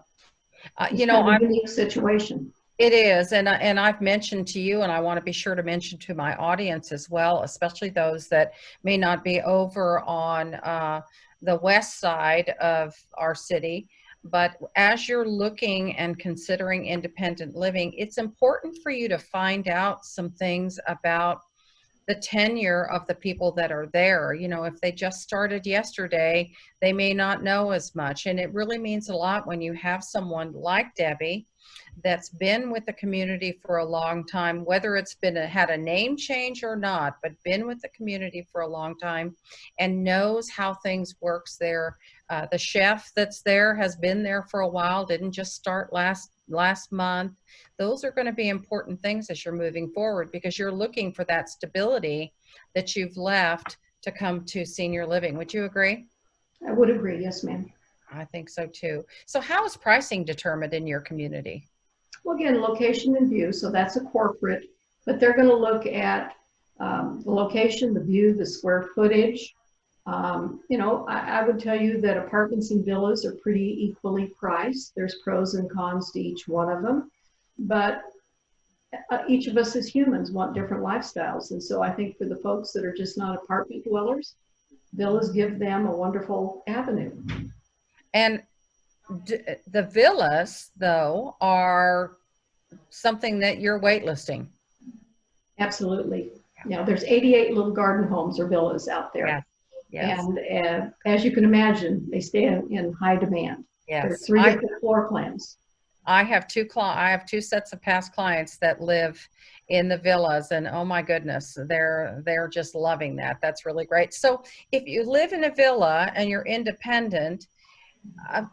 S1: you know,
S4: I'm a unique situation.
S1: It is, and I've mentioned to you, and I want to be sure to mention to my audience as well, especially those that may not be over on the west side of our city. But as you're looking and considering independent living, it's important for you to find out some things about the tenure of the people that are there. You know, if they just started yesterday, they may not know as much. And it really means a lot when you have someone like Debi that's been with the community for a long time, whether it's been had a name change or not, but been with the community for a long time and knows how things works there. The chef that's there has been there for a while, didn't just start last month. Those are going to be important things as you're moving forward, because you're looking for that stability that you've left to come to senior living. Would you agree?
S4: I would agree. Yes, ma'am.
S1: I think so too. So how is pricing determined in your community?
S4: Well, again, location and view. So that's a corporate, but they're going to look at the location, the view, the square footage. You know, I would tell you that apartments and villas are pretty equally priced. There's pros and cons to each one of them, but each of us as humans want different lifestyles. And so I think for the folks that are just not apartment dwellers, villas give them a wonderful avenue. And
S1: the villas, though, are something that you're waitlisting.
S4: Absolutely. Now, there's 88 little garden homes or villas out there.
S1: Yes. Yes.
S4: And as you can imagine, they stay in high demand.
S1: Yes.
S4: There's 3 different floor plans.
S1: I have two sets of past clients that live in the villas, and oh my goodness, they're just loving that. That's really great. So if you live in a villa and you're independent,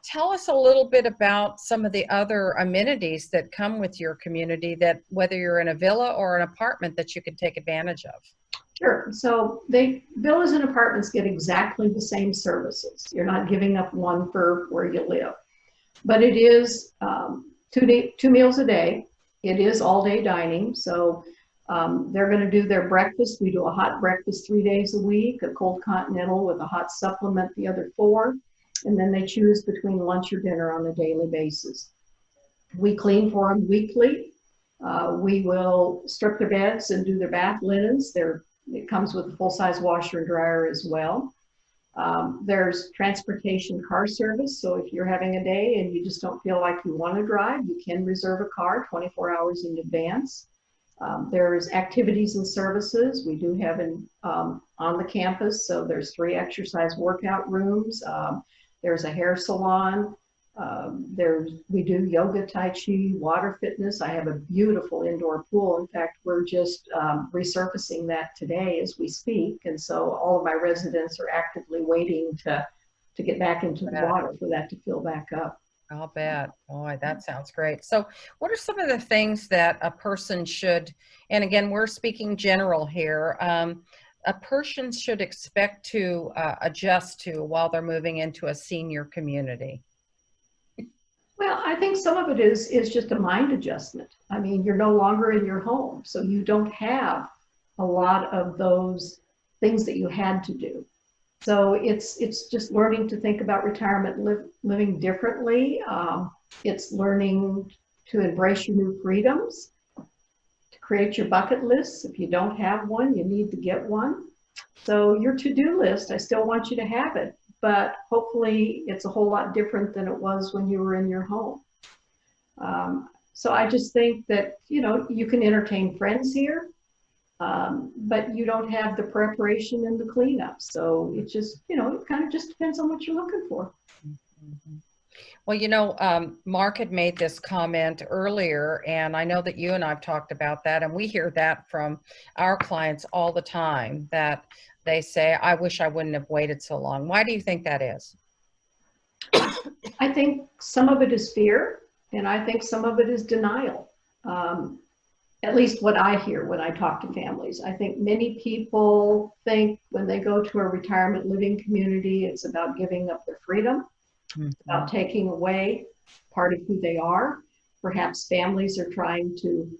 S1: tell us a little bit about some of the other amenities that come with your community, that whether you're in a villa or an apartment, that you can take advantage of.
S4: Sure. So villas and apartments get exactly the same services. You're not giving up one for where you live, but it is 2 meals a day. It is all day dining. So they're going to do their breakfast. We do a hot breakfast 3 days a week, a cold continental with a hot supplement the other 4. And then they choose between lunch or dinner on a daily basis. We clean for them weekly. We will strip their beds and do their bath linens. It comes with a full-size washer and dryer as well. There's transportation car service. So if you're having a day and you just don't feel like you want to drive, you can reserve a car 24 hours in advance. There's activities and services. We do have on the campus. So there's 3 exercise workout rooms. There's a hair salon. We do yoga, tai chi, water fitness. I have a beautiful indoor pool. In fact, we're just resurfacing that today as we speak. And so all of my residents are actively waiting to get back into the water for that to fill back up.
S1: I'll bet. Boy, that sounds great. So what are some of the things that a person should, and again, we're speaking general here, a person should expect to adjust to while they're moving into a senior community?
S4: Well, I think some of it is just a mind adjustment. I mean, you're no longer in your home, so you don't have a lot of those things that you had to do. So it's just learning to think about retirement living differently. It's learning to embrace your new freedoms, to create your bucket lists. If you don't have one, you need to get one. So your to-do list, I still want you to have it, but hopefully it's a whole lot different than it was when you were in your home. So I just think that, you know, you can entertain friends here, but you don't have the preparation and the cleanup. So it just, you know, it kind of just depends on what you're looking for.
S1: Well, you know, Mark had made this comment earlier, and I know that you and I've talked about that, and we hear that from our clients all the time, that they say, I wish I wouldn't have waited so long. Why do you think that is?
S4: I think some of it is fear, and I think some of it is denial. At least what I hear when I talk to families. I think many people think when they go to a retirement living community, it's about giving up their freedom. It's about taking away part of who they are. Perhaps families are trying to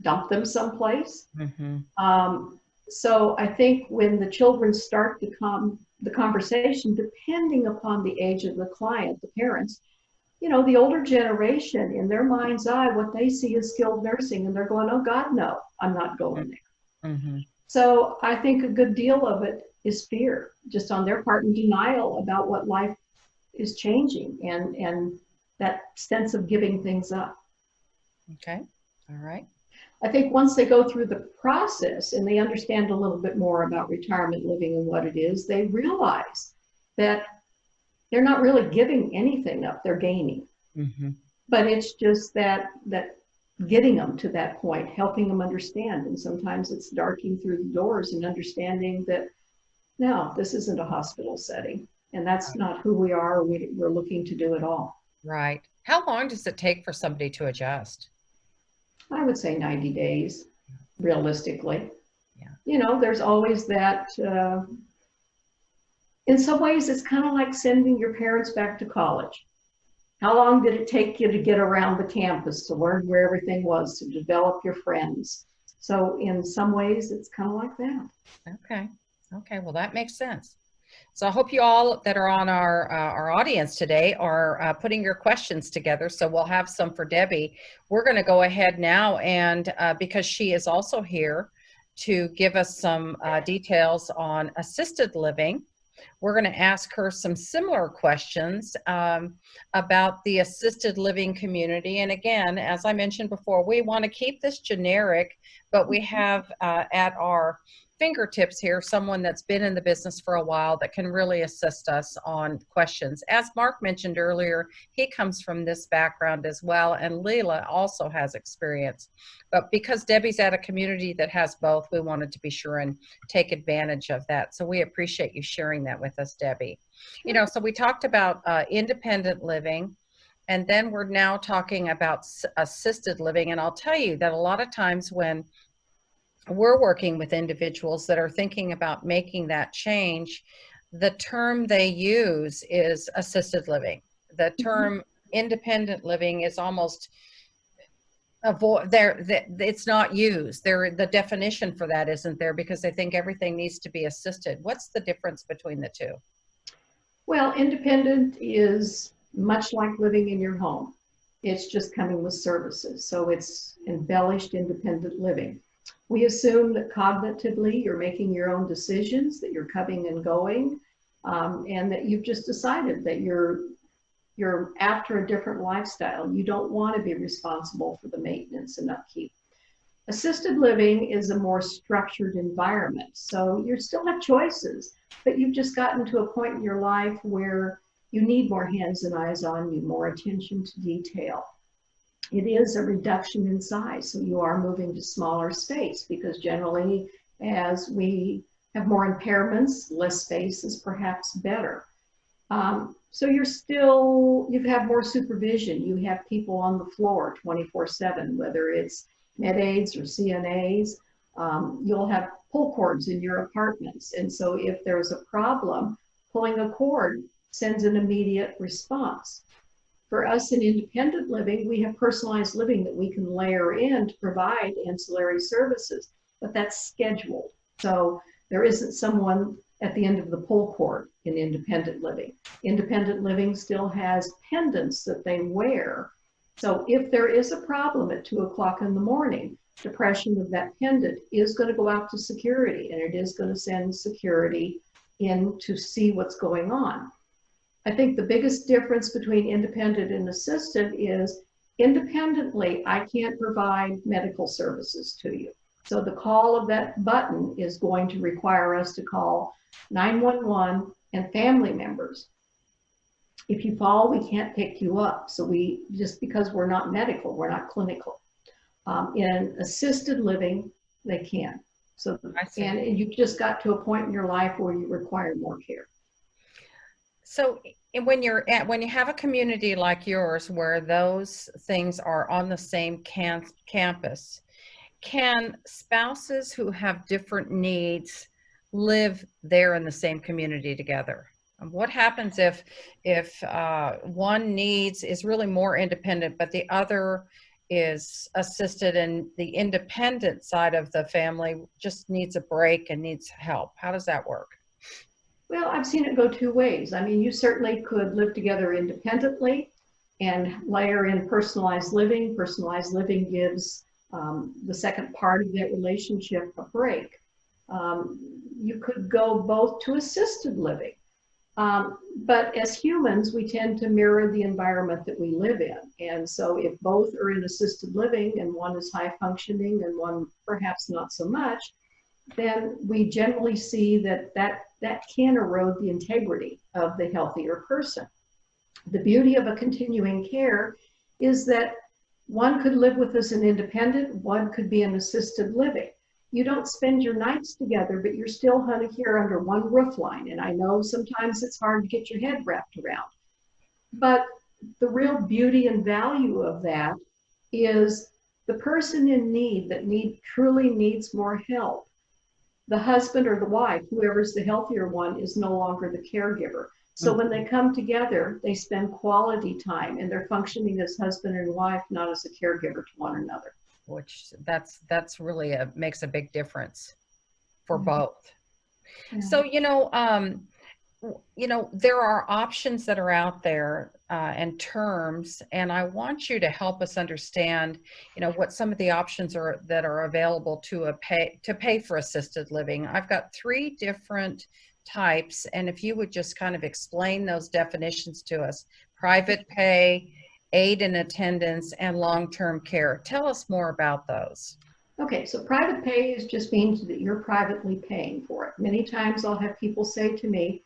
S4: dump them someplace. So I think when the children start to the conversation, depending upon the age of the client, the parents, you know, the older generation, in their mind's eye, what they see is skilled nursing, and they're going, oh God, no, I'm not going there. So I think a good deal of it is fear, just on their part, and denial about what life is changing, and that sense of giving things up.
S1: Okay, all right.
S4: I think once they go through the process and they understand a little bit more about retirement living and what it is, they realize that they're not really giving anything up, they're gaining. But it's just that getting them to that point, helping them understand. And sometimes it's darting through the doors and understanding that, no, this isn't a hospital setting. And that's not who we are. We're looking to do it all.
S1: Right. How long does it take for somebody to adjust?
S4: I would say 90 days, realistically.
S1: Yeah.
S4: You know, there's always that, in some ways, it's kind of like sending your parents back to college. How long did it take you to get around the campus, to learn where everything was, to develop your friends? So in some ways, it's kind of like that.
S1: Okay. Okay. Well, that makes sense. So I hope you all that are on our audience today are putting your questions together. So we'll have some for Debi. We're going to go ahead now, and because she is also here to give us some details on assisted living, we're going to ask her some similar questions about the assisted living community. And again, as I mentioned before, we want to keep this generic, but we have at our fingertips here someone that's been in the business for a while that can really assist us on questions. As Mark mentioned earlier, he comes from this background as well, and Leihla also has experience. But because Debi's at a community that has both, we wanted to be sure and take advantage of that. So we appreciate you sharing that with us, Debi. You know, so we talked about independent living, and then we're now talking about assisted living. And I'll tell you that a lot of times when we're working with individuals that are thinking about making that change, the term they use is assisted living. The term independent living is almost it's not used. The definition for that isn't there because they think everything needs to be assisted. What's the difference between the two?
S4: Well, independent is much like living in your home. It's just coming with services. So it's embellished independent living. We assume that cognitively you're making your own decisions, that you're coming and going, and that you've just decided that you're after a different lifestyle. You don't want to be responsible for the maintenance and upkeep. Assisted living is a more structured environment. So you still have choices, but you've just gotten to a point in your life where you need more hands and eyes on you, more attention to detail. It is a reduction in size, so you are moving to smaller space because generally as we have more impairments, less space is perhaps better. So you have more supervision. You have people on the floor 24/7, whether it's med aids or CNAs. You'll have pull cords in your apartments. And so if there's a problem, pulling a cord sends an immediate response. For us in independent living, we have personalized living that we can layer in to provide ancillary services, but that's scheduled. So there isn't someone at the end of the pull cord in independent living. Independent living still has pendants that they wear. So if there is a problem at 2 o'clock in the morning, depression of that pendant is going to go out to security, and it is going to send security in to see what's going on. I think the biggest difference between independent and assisted is independently, I can't provide medical services to you. So the call of that button is going to require us to call 911 and family members. If you fall, we can't pick you up. So just because we're not medical, we're not clinical. In assisted living, they can. So, and you just got to a point in your life where you require more care.
S1: So when you have a community like yours where those things are on the same campus, can spouses who have different needs live there in the same community together? What happens if one is really more independent, but the other is assisted, and the independent side of the family just needs a break and needs help? How does that work?
S4: Well, I've seen it go two ways. I mean, you certainly could live together independently and layer in personalized living. Personalized living gives the second part of that relationship a break. You could go both to assisted living. But as humans, we tend to mirror the environment that we live in. And so if both are in assisted living and one is high functioning and one perhaps not so much, then we generally see that can erode the integrity of the healthier person. The beauty of a continuing care is that one could live with us in independent, one could be in assisted living. You don't spend your nights together, but you're still here under one roof line. And I know sometimes it's hard to get your head wrapped around. But the real beauty and value of that is the person in need that truly needs more help. The husband or the wife, whoever's the healthier one, is no longer the caregiver. So when they come together, they spend quality time and they're functioning as husband and wife, not as a caregiver to one another.
S1: Which that's really makes a big difference for both. Yeah. So, there are options that are out there and terms, and I want you to help us understand, what some of the options are that are available to pay for assisted living. I've got 3 different types, and if you would just kind of explain those definitions to us: private pay, aid and attendance, and long-term care. Tell us more about those.
S4: Okay, so private pay just means that you're privately paying for it. Many times I'll have people say to me,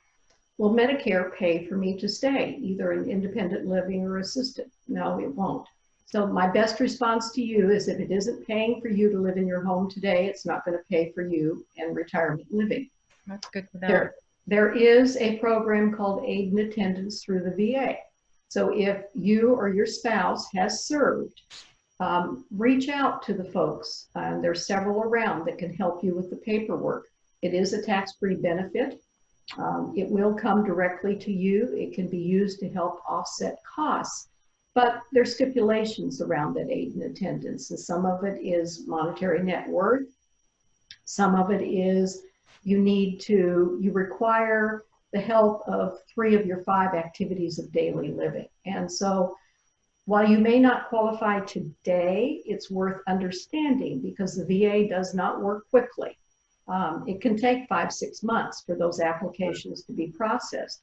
S4: will Medicare pay for me to stay, either in independent living or assisted? No, it won't. So my best response to you is, if it isn't paying for you to live in your home today, it's not going to pay for you in retirement living.
S1: That's good to know.
S4: There is a program called aid and attendance through the VA. So if you or your spouse has served, reach out to the folks. There's several around that can help you with the paperwork. It is a tax-free benefit. It will come directly to you. It can be used to help offset costs, but there's stipulations around that aid and attendance. And some of it is monetary net worth. Some of it is you require the help of 3 of your 5 activities of daily living. And so while you may not qualify today, it's worth understanding, because the VA does not work quickly. It can take 5-6 months for those applications to be processed,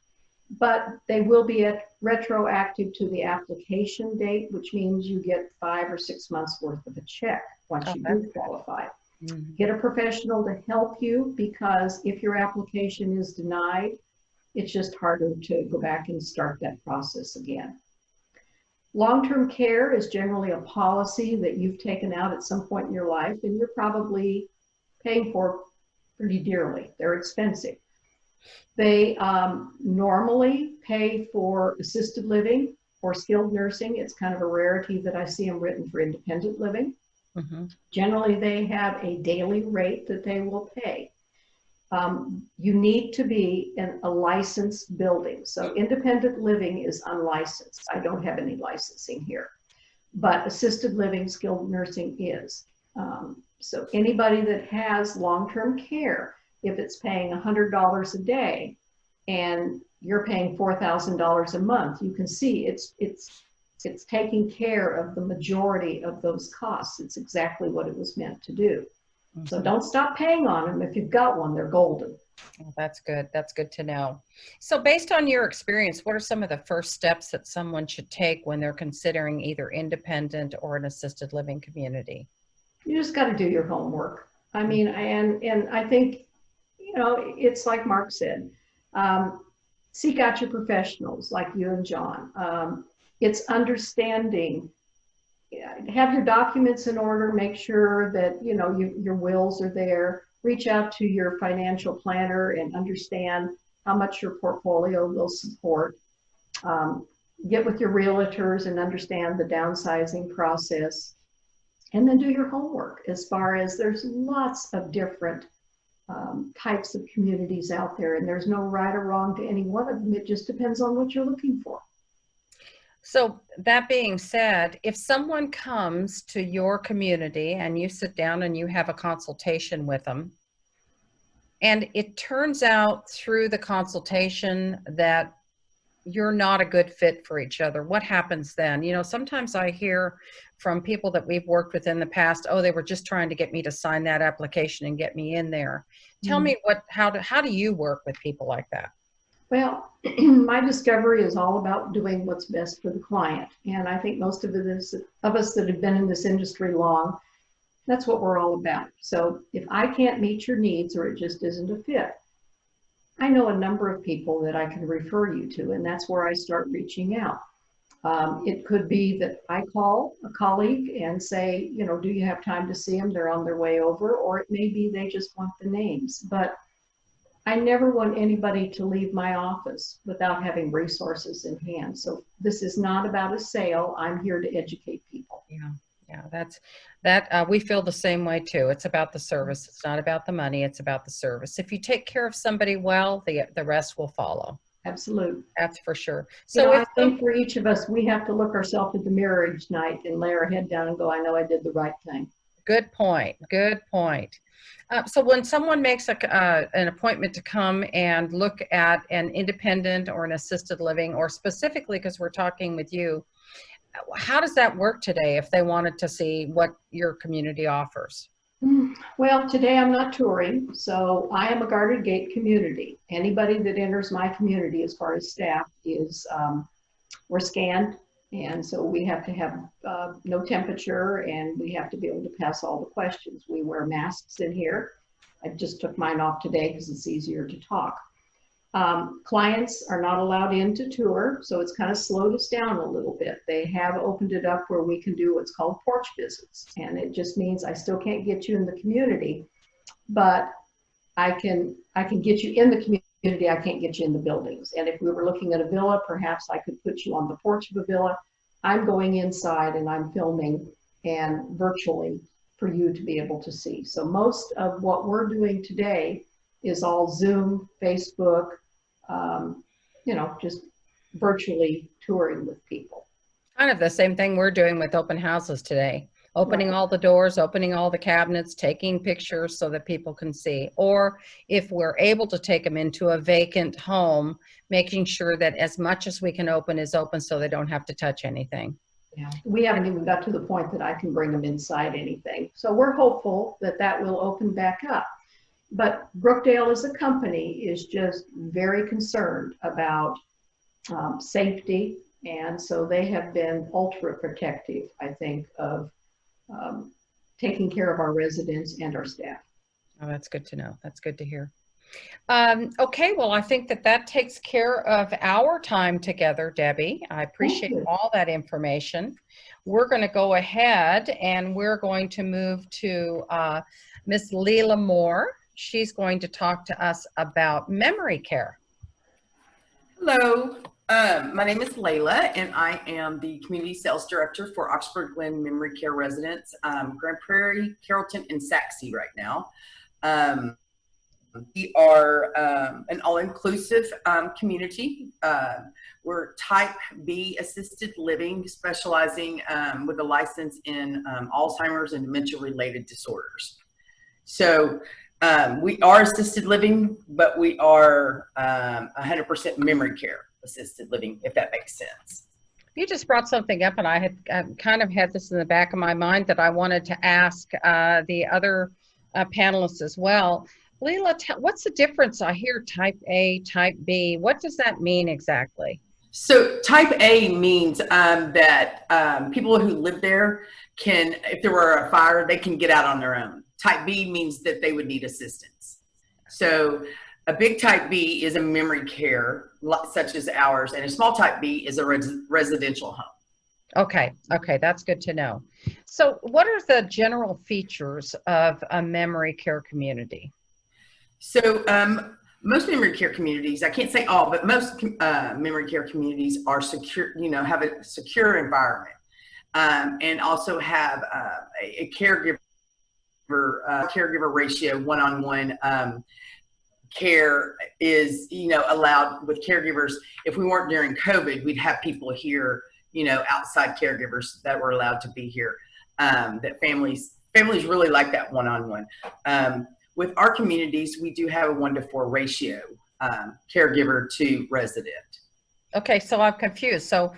S4: but they will be retroactive to the application date, which means you get 5 or 6 months worth of a check once you do qualify. Get a professional to help you, because if your application is denied, it's just harder to go back and start that process again. Long-term care is generally a policy that you've taken out at some point in your life, and you're probably paying for pretty dearly. They're expensive. They normally pay for assisted living or skilled nursing. It's kind of a rarity that I see them written for independent living. Generally, they have a daily rate that they will pay. You need to be in a licensed building. So independent living is unlicensed. I don't have any licensing here, but assisted living, skilled nursing is. So anybody that has long-term care, if it's paying $100 a day and you're paying $4,000 a month, you can see it's taking care of the majority of those costs. It's exactly what it was meant to do. So don't stop paying on them. If you've got one, they're golden.
S1: Oh, that's good. That's good to know. So based on your experience, what are some of the first steps that someone should take when they're considering either independent or an assisted living community?
S4: You just got to do your homework. I mean, and I think, you know, it's like Mark said, seek out your professionals like you and John. It's understanding, have your documents in order, make sure that, you know, your wills are there. Reach out to your financial planner and understand how much your portfolio will support. Get with your realtors and understand the downsizing process. And then do your homework as far as there's lots of different types of communities out there, and there's no right or wrong to any one of them. It just depends on what you're looking for.
S1: So that being said, if someone comes to your community and you sit down and you have a consultation with them, and it turns out through the consultation that you're not a good fit for each other, what happens then? You know, sometimes I hear from people that we've worked with in the past, oh, they were just trying to get me to sign that application and get me in there. Tell me how do you work with people like that?
S4: Well, my discovery is all about doing what's best for the client. And I think most of us that have been in this industry long, that's what we're all about. So if I can't meet your needs or it just isn't a fit, I know a number of people that I can refer you to, and that's where I start reaching out. It could be that I call a colleague and say, you know, do you have time to see them? They're on their way over, or it may be they just want the names. But I never want anybody to leave my office without having resources in hand. So this is not about a sale. I'm here to educate people.
S1: Yeah, we feel the same way too. It's about the service. It's not about the money. It's about the service. If you take care of somebody well, the rest will follow.
S4: Absolutely.
S1: That's for sure.
S4: So I think for each of us, we have to look ourselves in the mirror each night and lay our head down and go, I know I did the right thing.
S1: Good point. Good point. So when someone makes an appointment to come and look at an independent or an assisted living, or specifically because we're talking with you, how does that work today if they wanted to see what your community offers?
S4: Well, today I'm not touring, so I am a guarded gate community. Anybody that enters my community as far as staff is, we're scanned. And so we have to have no temperature, and we have to be able to pass all the questions. We wear masks in here. I just took mine off today because it's easier to talk. Clients are not allowed in to tour, so it's kind of slowed us down a little bit. They have opened it up where we can do what's called porch visits. And it just means I still can't get you in the community, but I can get you in the community. I can't get you in the buildings. And if we were looking at a villa, perhaps I could put you on the porch of a villa. I'm going inside and I'm filming and virtually for you to be able to see. So most of what we're doing today is all Zoom, Facebook, you know, just virtually touring with people.
S1: Kind of the same thing we're doing with open houses today. Opening all the doors, opening all the cabinets, taking pictures so that people can see. Or if we're able to take them into a vacant home, making sure that as much as we can open is open so they don't have to touch anything.
S4: Yeah, we haven't even got to the point that I can bring them inside anything. So we're hopeful that that will open back up. But Brookdale as a company is just very concerned about safety. And so they have been ultra protective, I think, of taking care of our residents and our staff.
S1: Oh, that's good to know. That's good to hear. Okay, well, I think that takes care of our time together, Debi. I appreciate all that information. We're going to go ahead and we're going to move to Miss Leihla Moore. She's going to talk to us about memory care.
S8: Hello, my name is Leihla, and I am the Community Sales Director for Oxford Glen Memory Care Residents, Grand Prairie, Carrollton, and Saxe right now. We are an all-inclusive community. We're type B assisted living, specializing with a license in Alzheimer's and dementia-related disorders. So We are assisted living, but we are 100% memory care assisted living, if that makes sense.
S1: You just brought something up, and I had kind of had this in the back of my mind that I wanted to ask the other panelists as well. Leihla, what's the difference? I hear type A, type B. What does that mean exactly?
S8: So type A means that people who live there can, if there were a fire, they can get out on their own. Type B means that they would need assistance. So a big type B is a memory care, such as ours, and a small type B is a residential home.
S1: Okay, okay, that's good to know. So what are the general features of a memory care community?
S8: So most memory care communities, I can't say all, but most memory care communities are secure, you know, have a secure environment, and also have a caregiver ratio, one-on-one care is, you know, allowed with caregivers. If we weren't during COVID, we'd have people here, you know, outside caregivers that were allowed to be here. That families really like that one-on-one. With our communities, we do have a 1-to-4 ratio, caregiver to resident. Okay,
S1: so I'm confused. So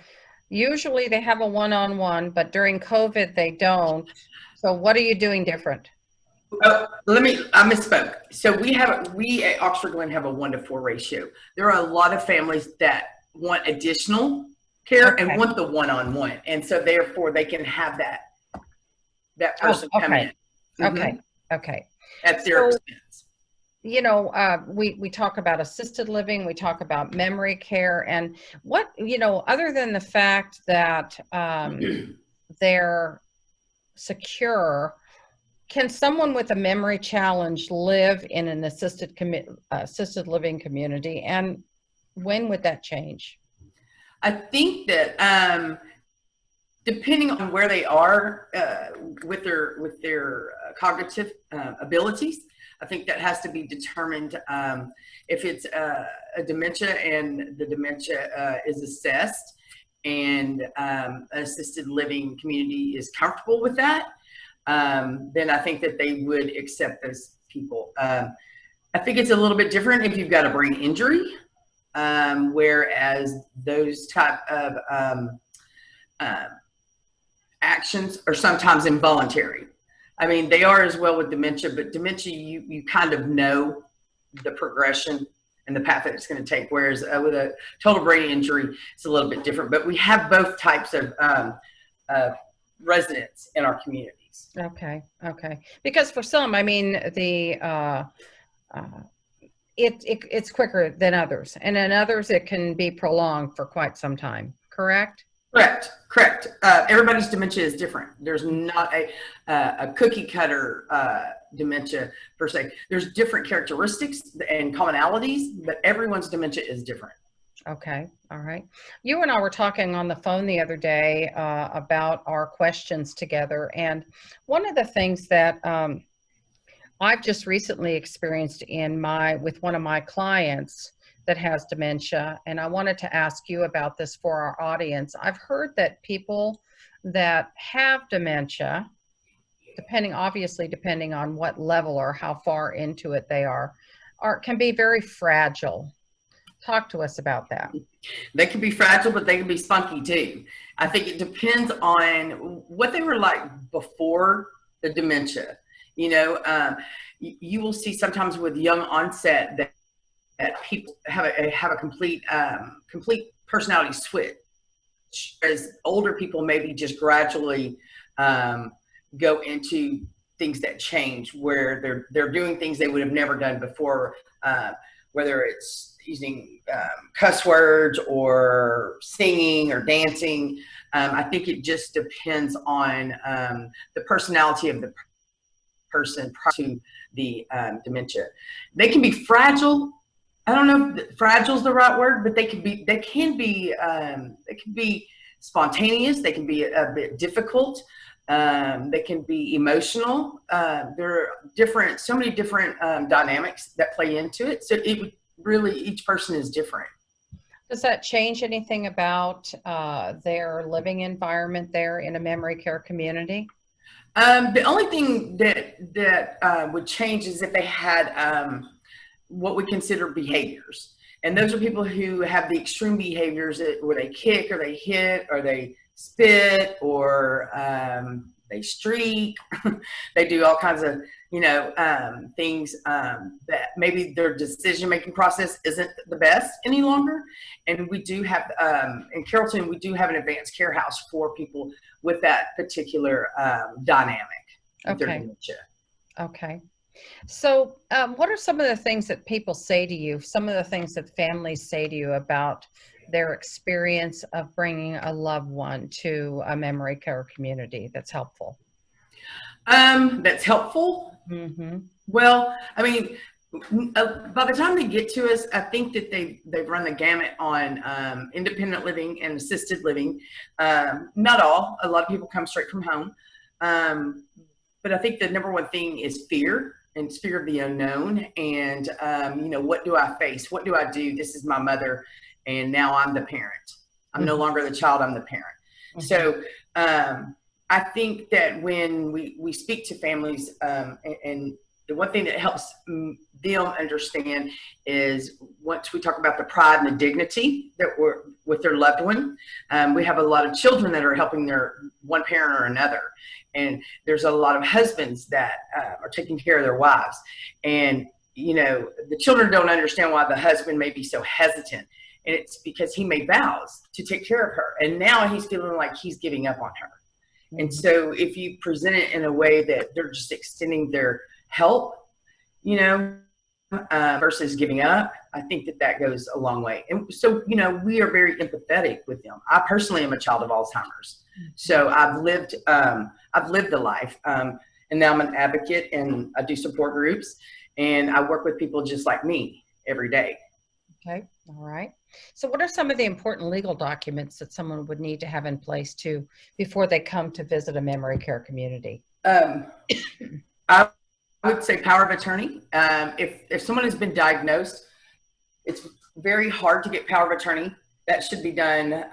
S1: usually they have a one-on-one, but during COVID they don't. So what are you doing different?
S8: Oh, I misspoke. So we at Oxford Glen have a 1-to-4 ratio. There are a lot of families that want additional care and want the one-on-one. And so therefore they can have that person come in.
S1: Okay. Okay.
S8: At their expense.
S1: You know, we talk about assisted living, we talk about memory care, and what, you know, other than the fact that they're secure, can someone with a memory challenge live in an assisted living community, and when would that change?
S8: I think that depending on where they are with their cognitive abilities, I think that has to be determined. If it's a dementia and the dementia is assessed, and an assisted living community is comfortable with that, then I think that they would accept those people. I think it's a little bit different if you've got a brain injury, whereas those type of actions are sometimes involuntary. I mean, they are as well with dementia, but dementia, you kind of know the progression and the path that it's going to take, whereas with a total brain injury, it's a little bit different. But we have both types of residents in our communities.
S1: Okay, okay. Because for some, I mean, it's quicker than others, and in others it can be prolonged for quite some time, correct?
S8: Correct. Everybody's dementia is different. There's not a cookie cutter dementia per se. There's different characteristics and commonalities, but everyone's dementia is different.
S1: Okay, all right. You and I were talking on the phone the other day about our questions together, and one of the things that I've just recently experienced with one of my clients that has dementia, and I wanted to ask you about this for our audience. I've heard that people that have dementia, depending on what level or how far into it they are can be very fragile. Talk to us about that.
S8: They can be fragile, but they can be spunky too. I think it depends on what they were like before the dementia. You know, you will see sometimes with young onset that people have a complete personality switch, as older people maybe just gradually go into things that change, where they're doing things they would have never done before, whether it's using cuss words or singing or dancing. I think it just depends on the personality of the person prior to the dementia. They can be fragile. I don't know if fragile is the right word, but they can be spontaneous. They can be a bit difficult. They can be emotional. There are so many different dynamics that play into it. So it would really, each person is different.
S1: Does that change anything about their living environment there in a memory care community?
S8: The only thing that would change is if they had what we consider behaviors. And those are people who have the extreme behaviors where they kick or they hit or they spit or they streak. They do all kinds of, things that maybe their decision-making process isn't the best any longer. And we do have, in Carrollton, we do have an advanced care house for people with that particular dynamic.
S1: Okay. Okay. So what are some of the things that people say to you, some of the things that families say to you about their experience of bringing a loved one to a memory care community that's helpful?
S8: That's helpful?
S1: Mm-hmm.
S8: Well, I mean, by the time they get to us, I think that they've run the gamut on independent living and assisted living. Not all. A lot of people come straight from home. But I think the number one thing is fear. And it's fear of the unknown. And, what do I face? What do I do? This is my mother. And now I'm the parent. I'm no longer the child, I'm the parent. Mm-hmm. So I think that when we speak to families, and the one thing that helps them understand is once we talk about the pride and the dignity that we're with their loved one, we have a lot of children that are helping their one parent or another. And there's a lot of husbands that are taking care of their wives. And, the children don't understand why the husband may be so hesitant. And it's because he made vows to take care of her. And now he's feeling like he's giving up on her. Mm-hmm. And so if you present it in a way that they're just extending their help, versus giving up, I think that goes a long way. And so, we are very empathetic with them. I personally am a child of Alzheimer's. So I've lived the life. And now I'm an advocate and I do support groups and I work with people just like me every day.
S1: Okay. All right. So what are some of the important legal documents that someone would need to have in place before they come to visit a memory care community?
S8: I would say power of attorney. If someone has been diagnosed, it's very hard to get power of attorney. That should be done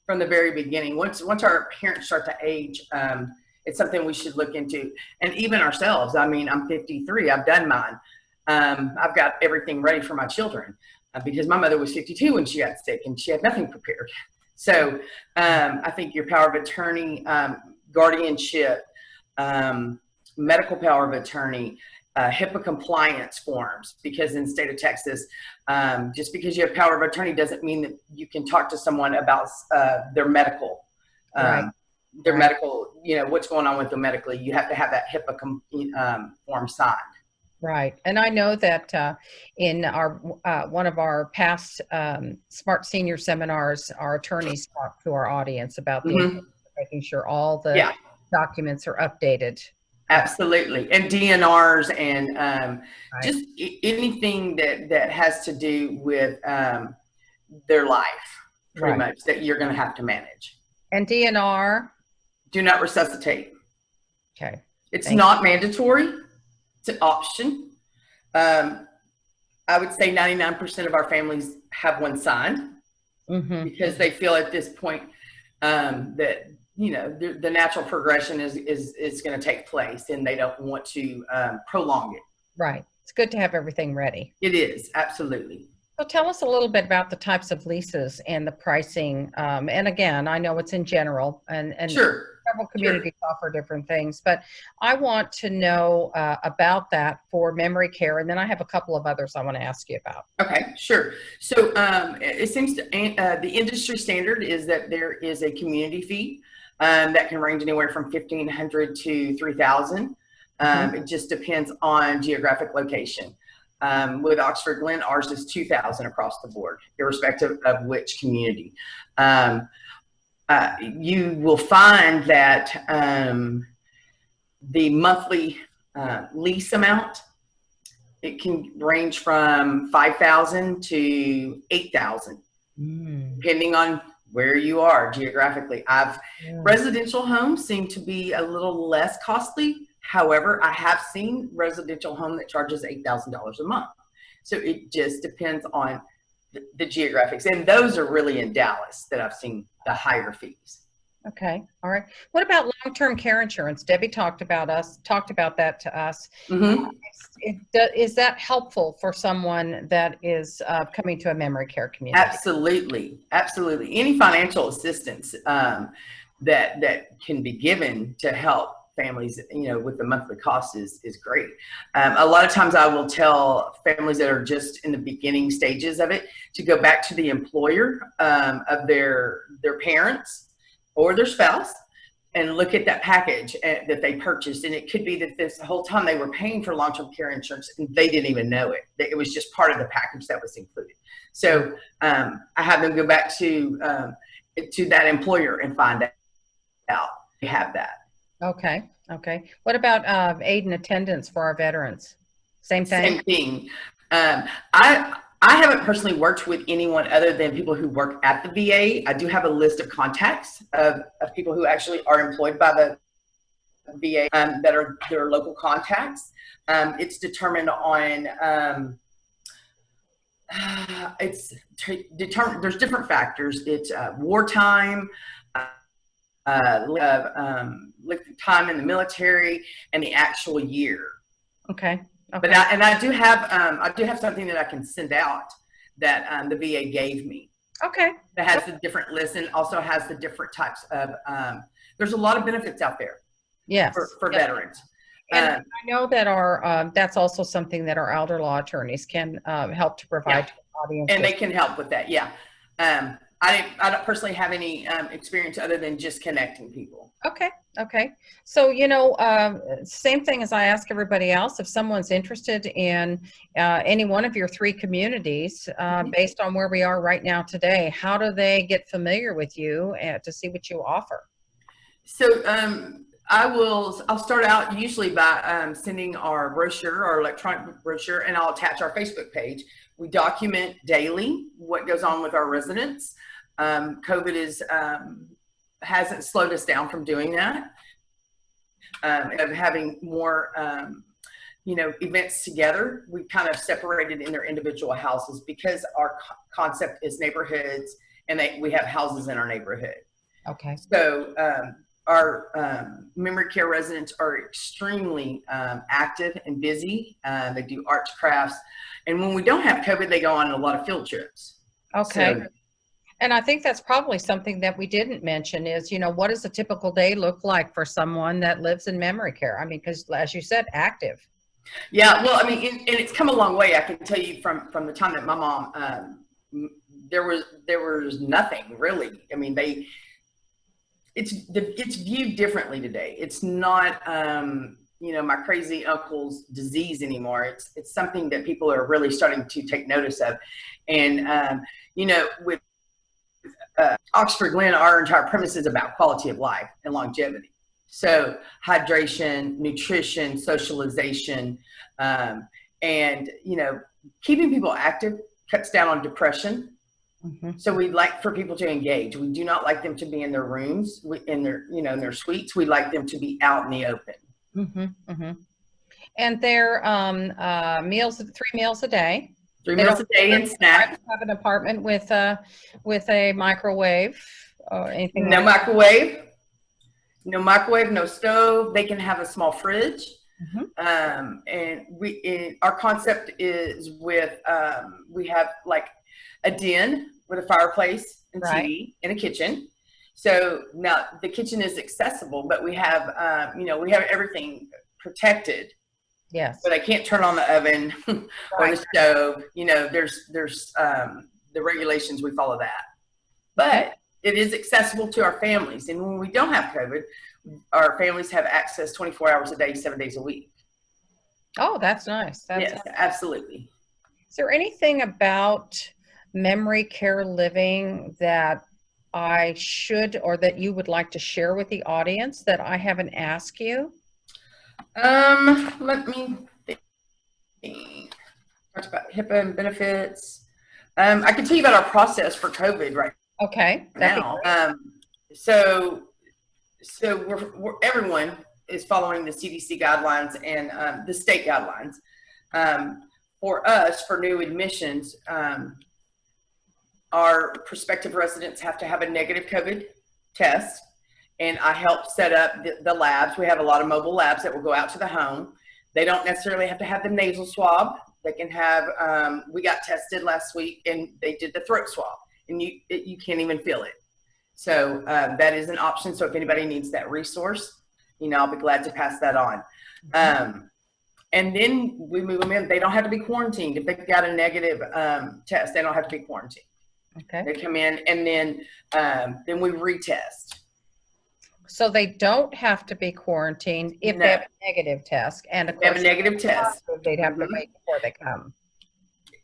S8: from the very beginning. Once our parents start to age, it's something we should look into. And even ourselves, I mean, I'm 53, I've done mine. I've got everything ready for my children because my mother was 52 when she got sick and she had nothing prepared. So I think your power of attorney, guardianship, medical power of attorney, HIPAA compliance forms, because in the state of Texas, just because you have power of attorney doesn't mean that you can talk to someone about their medical, medical, what's going on with them medically. You have to have that HIPAA form signed.
S1: Right. And I know that in our one of our past Smart Senior seminars, our attorneys talk to our audience about making sure all the documents are updated.
S8: Absolutely. And DNRs and just anything that has to do with their life, pretty much, that you're going to have to manage.
S1: And DNR?
S8: Do not resuscitate.
S1: Okay.
S8: It's not mandatory. It's an option. I would say 99% of our families have one signed because they feel at this point that the natural progression is going to take place and they don't want to prolong it.
S1: Right. It's good to have everything ready.
S8: It is, absolutely.
S1: So tell us a little bit about the types of leases and the pricing. And again, I know it's in general and
S8: sure.
S1: Several communities offer different things, but I want to know about that for memory care. And then I have a couple of others I want to ask you about.
S8: Okay, sure. So it seems the industry standard is that there is a community fee that can range anywhere from $1,500 to $3,000. It just depends on geographic location. With Oxford Glen, ours is $2,000 across the board, irrespective of which community. You will find that the monthly lease amount, it can range from $5,000 to $8,000, depending on where you are geographically. Residential homes seem to be a little less costly. However, I have seen residential home that charges $8,000 a month. So it just depends on the geographics. And those are really in Dallas that I've seen the higher fees.
S1: Okay. All right. What about long-term care insurance? Debbie talked about that to us.
S8: Mhm.
S1: Is that helpful for someone that is coming to a memory care community?
S8: Absolutely, absolutely. Any financial assistance that can be given to help families, with the monthly cost is great. A lot of times, I will tell families that are just in the beginning stages of it to go back to the employer of their parents or their spouse and look at that package that they purchased. And it could be that this whole time they were paying for long-term care insurance and they didn't even know it. It was just part of the package that was included. So I have them go back to that employer and find out they have that.
S1: Okay. Okay. What about aid and attendance for our veterans? Same thing?
S8: Same thing. I haven't personally worked with anyone other than people who work at the VA. I do have a list of contacts of people who actually are employed by the VA that are their local contacts. It's determined on, there's different factors. It's wartime, time in the military, and the actual year.
S1: Okay. Okay.
S8: But I do have something that I can send out that the VA gave me.
S1: Okay.
S8: That has the different lists and also has the different types of. There's a lot of benefits out there.
S1: Yes.
S8: For veterans.
S1: And I know that that's also something that our elder law attorneys can help to provide to the audience.
S8: And they can help with that. Yeah. I don't personally have any experience other than just connecting people.
S1: Okay. Okay. So, same thing as I ask everybody else, if someone's interested in any one of your 3 communities, based on where we are right now today, how do they get familiar with you to see what you offer?
S8: So, I'll start out usually by sending our brochure, our electronic brochure, and I'll attach our Facebook page. We document daily what goes on with our residents. COVID hasn't slowed us down from doing that. Of having more, events together. We kind of separated in their individual houses because our concept is neighborhoods, and we have houses in our neighborhood.
S1: Okay.
S8: So our memory care residents are extremely active and busy. They do arts, crafts, and when we don't have COVID, they go on a lot of field trips.
S1: Okay.
S8: So,
S1: and I think that's probably something that we didn't mention is, what does a typical day look like for someone that lives in memory care? I mean, because as you said, active.
S8: Yeah, well, I mean, and it's come a long way. I can tell you from the time that my mom, there was nothing really. I mean, it's viewed differently today. It's not, my crazy uncle's disease anymore. It's something that people are really starting to take notice of, and with Oxford Glen, our entire premise is about quality of life and longevity. So hydration, nutrition, socialization, and keeping people active cuts down on depression. Mm-hmm. So we'd like for people to engage. We do not like them to be in their rooms, in their suites. We like them to be out in the open.
S1: Mm-hmm. Mm-hmm. And their 3 meals a day.
S8: 3 meals a day and snacks.
S1: Have an apartment with a microwave or anything.
S8: No microwave. No microwave, no stove. They can have a small fridge. Mm-hmm. And our concept is with we have like a den with a fireplace and TV and a kitchen. So now the kitchen is accessible, but we have we have everything protected.
S1: Yes.
S8: But I can't turn on the oven or the stove. There's the regulations, we follow that. But it is accessible to our families. And when we don't have COVID, our families have access 24 hours a day, 7 days a week.
S1: Oh, that's nice.
S8: Yes, absolutely.
S1: Is there anything about memory care living that I should or that you would like to share with the audience that I haven't asked you?
S8: Let me think. Talked about HIPAA and benefits. I can tell you about our process for COVID right now. So everyone is following the CDC guidelines and the state guidelines. For us, for new admissions, our prospective residents have to have a negative COVID test, and I help set up the labs. We have a lot of mobile labs that will go out to the home. They don't necessarily have to have the nasal swab. They can have, we got tested last week and they did the throat swab, and you can't even feel it. So that is an option. So if anybody needs that resource, you know, I'll be glad to pass that on. And then we move them in. They don't have to be quarantined. If they've got a negative test, they don't have to be quarantined.
S1: Okay.
S8: They come in, and then we retest.
S1: So they don't have to be quarantined if
S8: No.
S1: they have a negative test. And of
S8: They have
S1: course,
S8: a negative test.
S1: they'd have to wait before they come.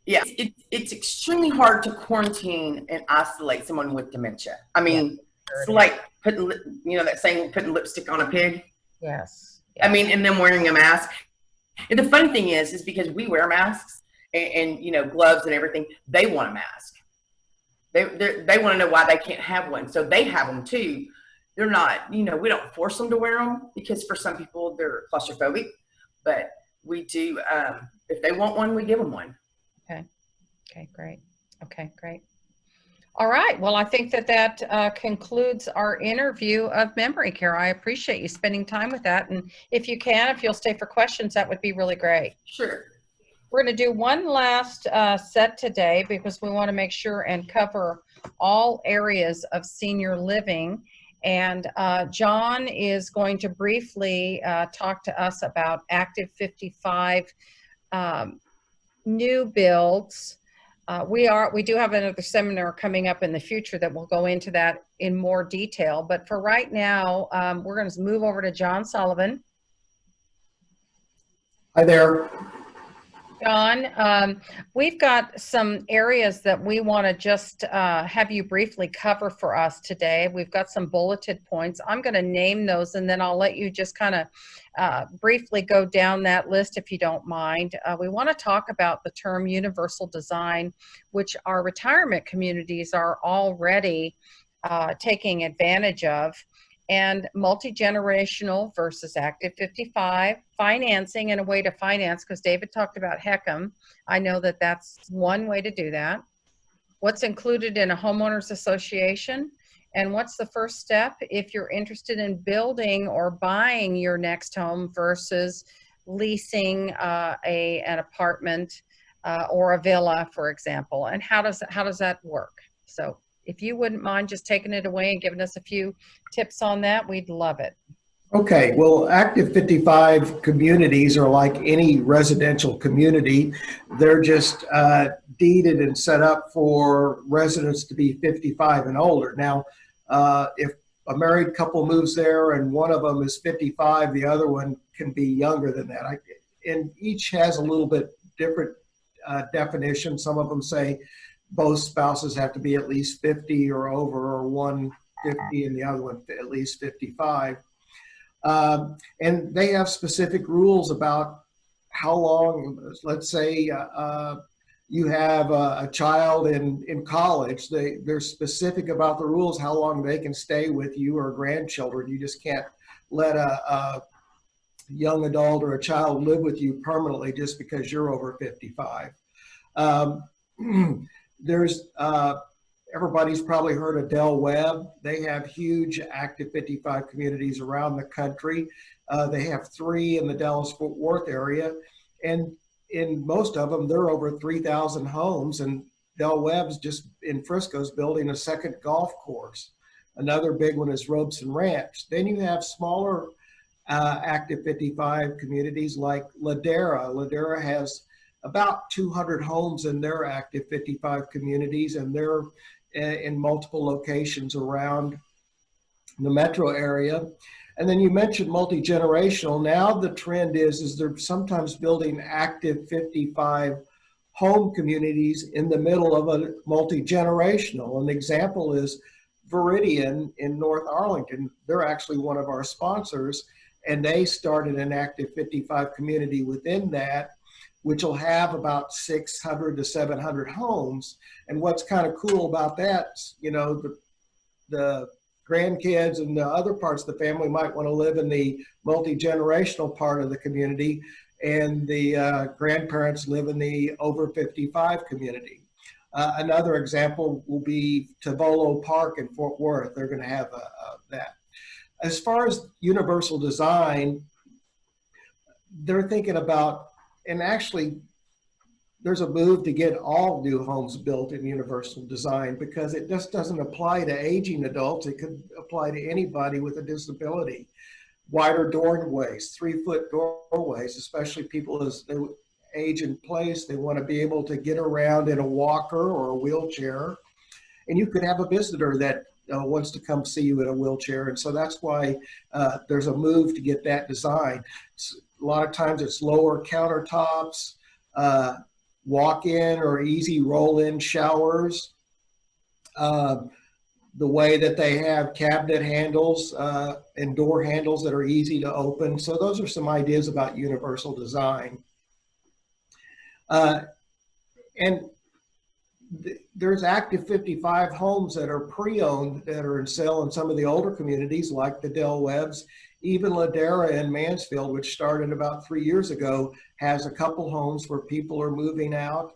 S8: Yes, it's extremely hard to quarantine and isolate someone with dementia. I mean, it's like putting, you know, that saying, putting lipstick on a pig.
S1: Yes.
S8: I mean, and then wearing a mask. And the funny thing is because we wear masks and you know, gloves and everything, they want a mask. They want to know why they can't have one. So they have them too. They're not, you know, we don't force them to wear them because for some people they're claustrophobic, but we do, if they want one, we give them one.
S1: Okay. Okay, great. Okay, great. All right. Well, I think that concludes our interview of memory care. I appreciate you spending time with that. And if you can, if you'll stay for questions, that would be really great.
S8: Sure.
S1: We're going to do one last set today because we want to make sure and cover all areas of senior living. And John is going to briefly talk to us about Active 55 new builds. We do have another seminar coming up in the future that will go into that in more detail. But for right now, we're going to move over to John Sullivan.
S9: Hi there.
S1: John, we've got some areas that we want to just have you briefly cover for us today. We've got some bulleted points. I'm going to name those, and then I'll let you just kind of briefly go down that list if you don't mind. We want to talk about the term universal design, which our retirement communities are already taking advantage of, and multi-generational versus Active 55, financing and a way to finance, because David talked about HECM. I know that that's one way to do that. What's included in a homeowners association, and what's the first step if you're interested in building or buying your next home versus leasing an apartment or a villa, for example, and how does that work? So if you wouldn't mind just taking it away and giving us a few tips on that, we'd love it.
S9: Okay, well, Active 55 communities are like any residential community. They're just deeded and set up for residents to be 55 and older. Now, if a married couple moves there and one of them is 55, the other one can be younger than that. And each has a little bit different definition. Some of them say both spouses have to be at least 50 or over, or one 50 and the other one at least 55. And they have specific rules about how long, let's say you have a child in college, they're specific about the rules, how long they can stay with you, or grandchildren. You just can't let a young adult or a child live with you permanently just because you're over 55. There's everybody's probably heard of Del Webb. They have huge Active 55 communities around the country. They have 3 in the Dallas Fort Worth area, and in most of them, they're over 3,000 homes. And Del Webb's just in Frisco's building a second golf course. Another big one is Robeson Ranch. Then you have smaller Active 55 communities like Ladera. Ladera has about 200 homes in their Active 55 communities, and they're in multiple locations around the metro area. And then you mentioned multi-generational. Now the trend is they're sometimes building Active 55 home communities in the middle of a multi-generational. An example is Viridian in North Arlington. They're actually one of our sponsors, and they started an Active 55 community within that, which will have about 600 to 700 homes. And what's kind of cool about that, you know, the grandkids and the other parts of the family might want to live in the multi-generational part of the community, and the grandparents live in the over 55 community. Another example will be Tavolo Park in Fort Worth. They're going to have that. As far as universal design, they're thinking about, and actually there's a move to get all new homes built in universal design because it just doesn't apply to aging adults. It could apply to anybody with a disability. Wider doorways, 3-foot doorways, especially people as they age in place, they want to be able to get around in a walker or a wheelchair. And you could have a visitor that wants to come see you in a wheelchair. And so that's why there's a move to get that design. A lot of times it's lower countertops, walk-in or easy roll-in showers, the way that they have cabinet handles and door handles that are easy to open. So those are some ideas about universal design. There's active 55 homes that are pre-owned that are in sale in some of the older communities like the Del Webbs. Even Ladera in Mansfield, which started about 3 years ago, has a couple homes where people are moving out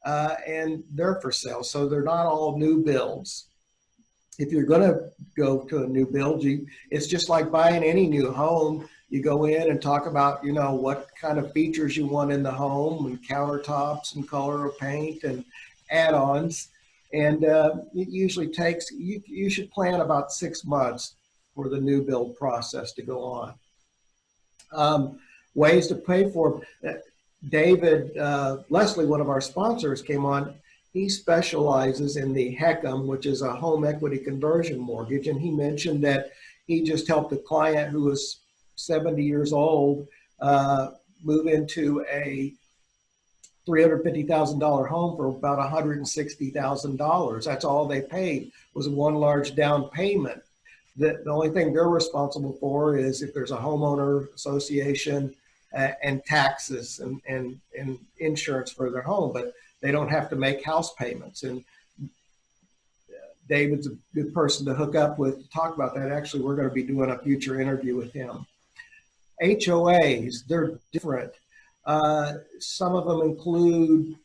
S9: and they're for sale. So they're not all new builds. If you're going to go to a new build, it's just like buying any new home. You go in and talk about, you know, what kind of features you want in the home and countertops and color of paint and add-ons. And it usually takes, you should plan about 6 months for the new build process to go on. Ways to pay for David Leslie, one of our sponsors, came on. He specializes in the HECM, which is a home equity conversion mortgage. And he mentioned that he just helped a client who was 70 years old move into a $350,000 home for about $160,000. That's all they paid was one large down payment. The only thing they're responsible for is if there's a homeowner association and taxes and insurance for their home, but they don't have to make house payments. And David's a good person to hook up with to talk about that. Actually, we're going to be doing a future interview with him. HOAs, they're different. Some of them include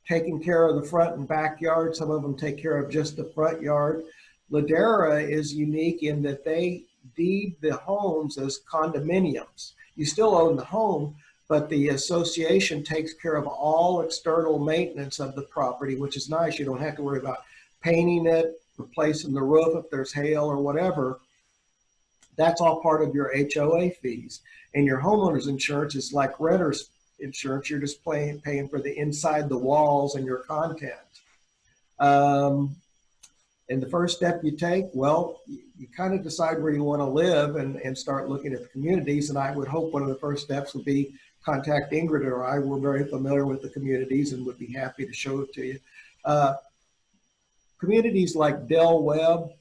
S9: taking care of the front and backyard. Some of them take care of just the front yard. Ladera is unique in that they deed the homes as condominiums. You still own the home, but the association takes care of all external maintenance of the property, which is nice. You don't have to worry about painting it, replacing the roof if there's hail or whatever. That's all part of your HOA fees. And your homeowner's insurance is like renter's insurance. You're just paying for the inside the walls and your content. And the first step you take, well, you kind of decide where you want to live and start looking at the communities. And I would hope one of the first steps would be contact Ingrid or I. We're very familiar with the communities and would be happy to show it to you. Communities like Del Webb,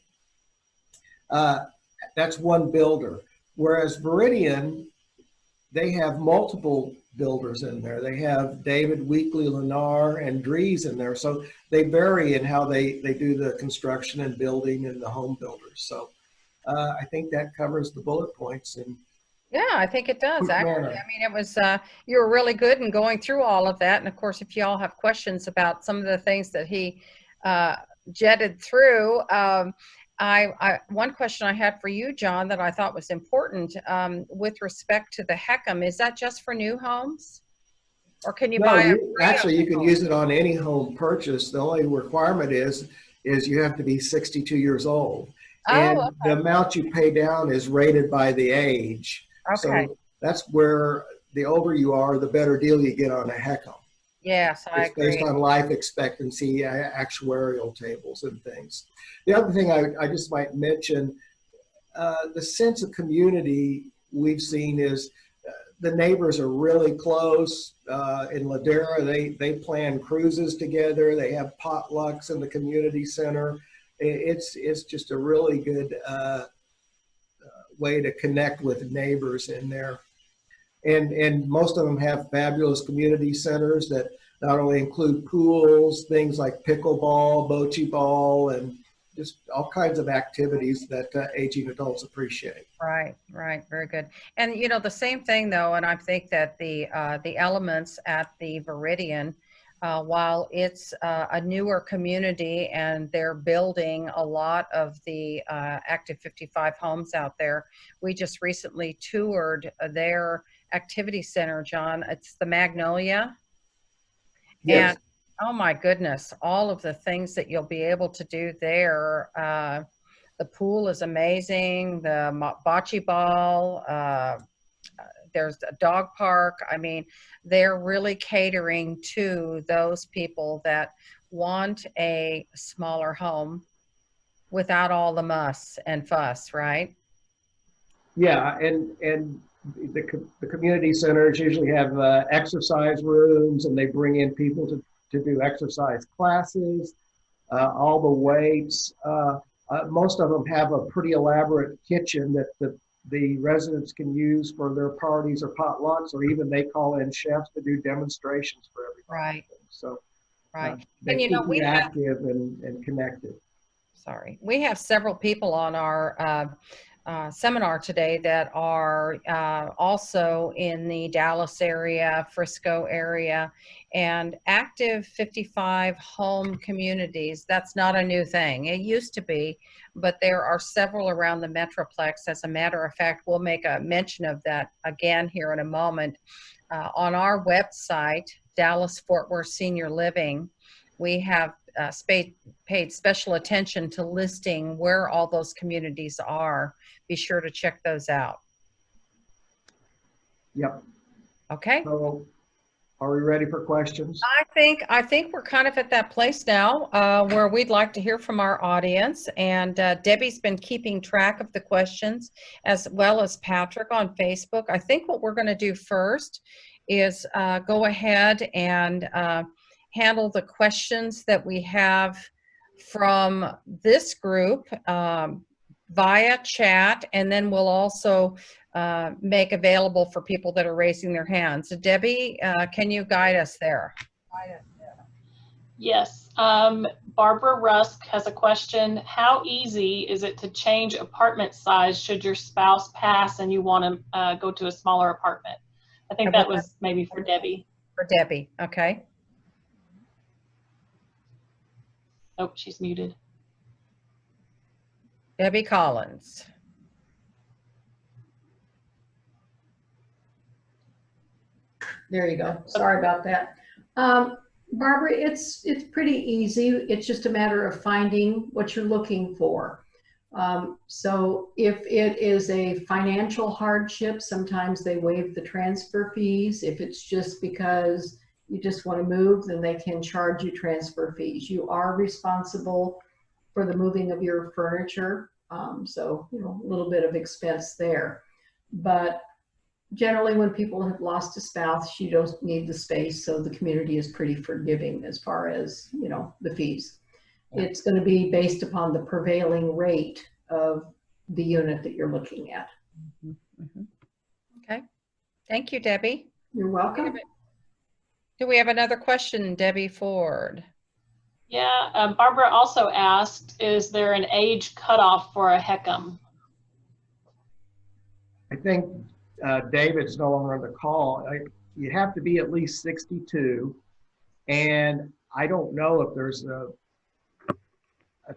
S9: that's one builder. Whereas Viridian, they have multiple builders in there. They have David, Weekly, Lennar, and Dries in there. So they vary in how they do the construction and building and the home builders. So I think that covers the bullet points. And
S1: yeah, I think it does, actually. I mean, it was, you were really good in going through all of that. And of course, if you all have questions about some of the things that he jetted through, one question I had for you, John, that I thought was important with respect to the HECM, is that just for new homes? Or can you buy
S9: actually, you can use it on any home purchase. The only requirement is you have to be 62 years old. And the amount you pay down is rated by the age.
S1: Okay.
S9: So that's where the older you are, the better deal you get on a HECM.
S1: Yes, I agree.
S9: It's based on life expectancy, actuarial tables and things. The other thing I just might mention, the sense of community we've seen is the neighbors are really close. In Ladera, they plan cruises together. They have potlucks in the community center. It's just a really good way to connect with neighbors in there. And most of them have fabulous community centers that not only include pools, things like pickleball, bocce ball, and just all kinds of activities that aging adults appreciate.
S1: Right, very good. And you know, the same thing though, and I think that the elements at the Viridian while it's a newer community and they're building a lot of the active 55 homes out there. We just recently toured their activity center, John. It's the Magnolia.
S9: Yes.
S1: And oh my goodness, all of the things that you'll be able to do there. The pool is amazing. The bocce ball, there's a dog park. I mean, they're really catering to those people that want a smaller home without all the muss and fuss, right?
S9: Yeah, and the community centers usually have exercise rooms, and they bring in people to do exercise classes, all the weights. Most of them have a pretty elaborate kitchen that the residents can use for their parties or potlucks, or even they call in chefs to do demonstrations for everybody.
S1: Right.
S9: So,
S1: right.
S9: They
S1: And you
S9: keep
S1: know, we
S9: you
S1: have,
S9: active and connected.
S1: sorry, we have several people on our seminar today that are also in the Dallas area, Frisco area, and active 55 home communities. That's not a new thing. It used to be, but there are several around the Metroplex. As a matter of fact, we'll make a mention of that again here in a moment. On our website, Dallas Fort Worth Senior Living, we have paid special attention to listing where all those communities are. Be sure to check those out.
S9: Yep.
S1: Okay.
S9: So, are we ready for questions?
S1: I think we're kind of at that place now where we'd like to hear from our audience. And Debbie's been keeping track of the questions as well as Patrick on Facebook. I think what we're going to do first is go ahead and handle the questions that we have from this group via chat, and then we'll also make available for people that are raising their hands. So Debbie, can you guide us there?
S6: Yes. Barbara Rusk has a question. How easy is it to change apartment size should your spouse pass and you want to go to a smaller apartment? I think that was maybe for Debbie.
S1: For Debbie, okay.
S6: Oh, she's muted.
S1: Debbie Collins.
S4: There you go. Sorry about that. Barbara, it's pretty easy. It's just a matter of finding what you're looking for. So if it is a financial hardship, sometimes they waive the transfer fees. If it's just because you just want to move, then they can charge you transfer fees. You are responsible for the moving of your furniture. So, you know, a little bit of expense there. But generally when people have lost a spouse, you don't need the space. So the community is pretty forgiving as far as, you know, the fees. It's going to be based upon the prevailing rate of the unit that you're looking at.
S1: Okay. Thank you, Debbie.
S4: You're welcome.
S1: Do we have another question, Debbie Ford?
S6: Yeah, Barbara also asked, is there an age cutoff for a HECM?
S9: I think David's no longer on the call. You have to be at least 62, and I don't know if there's a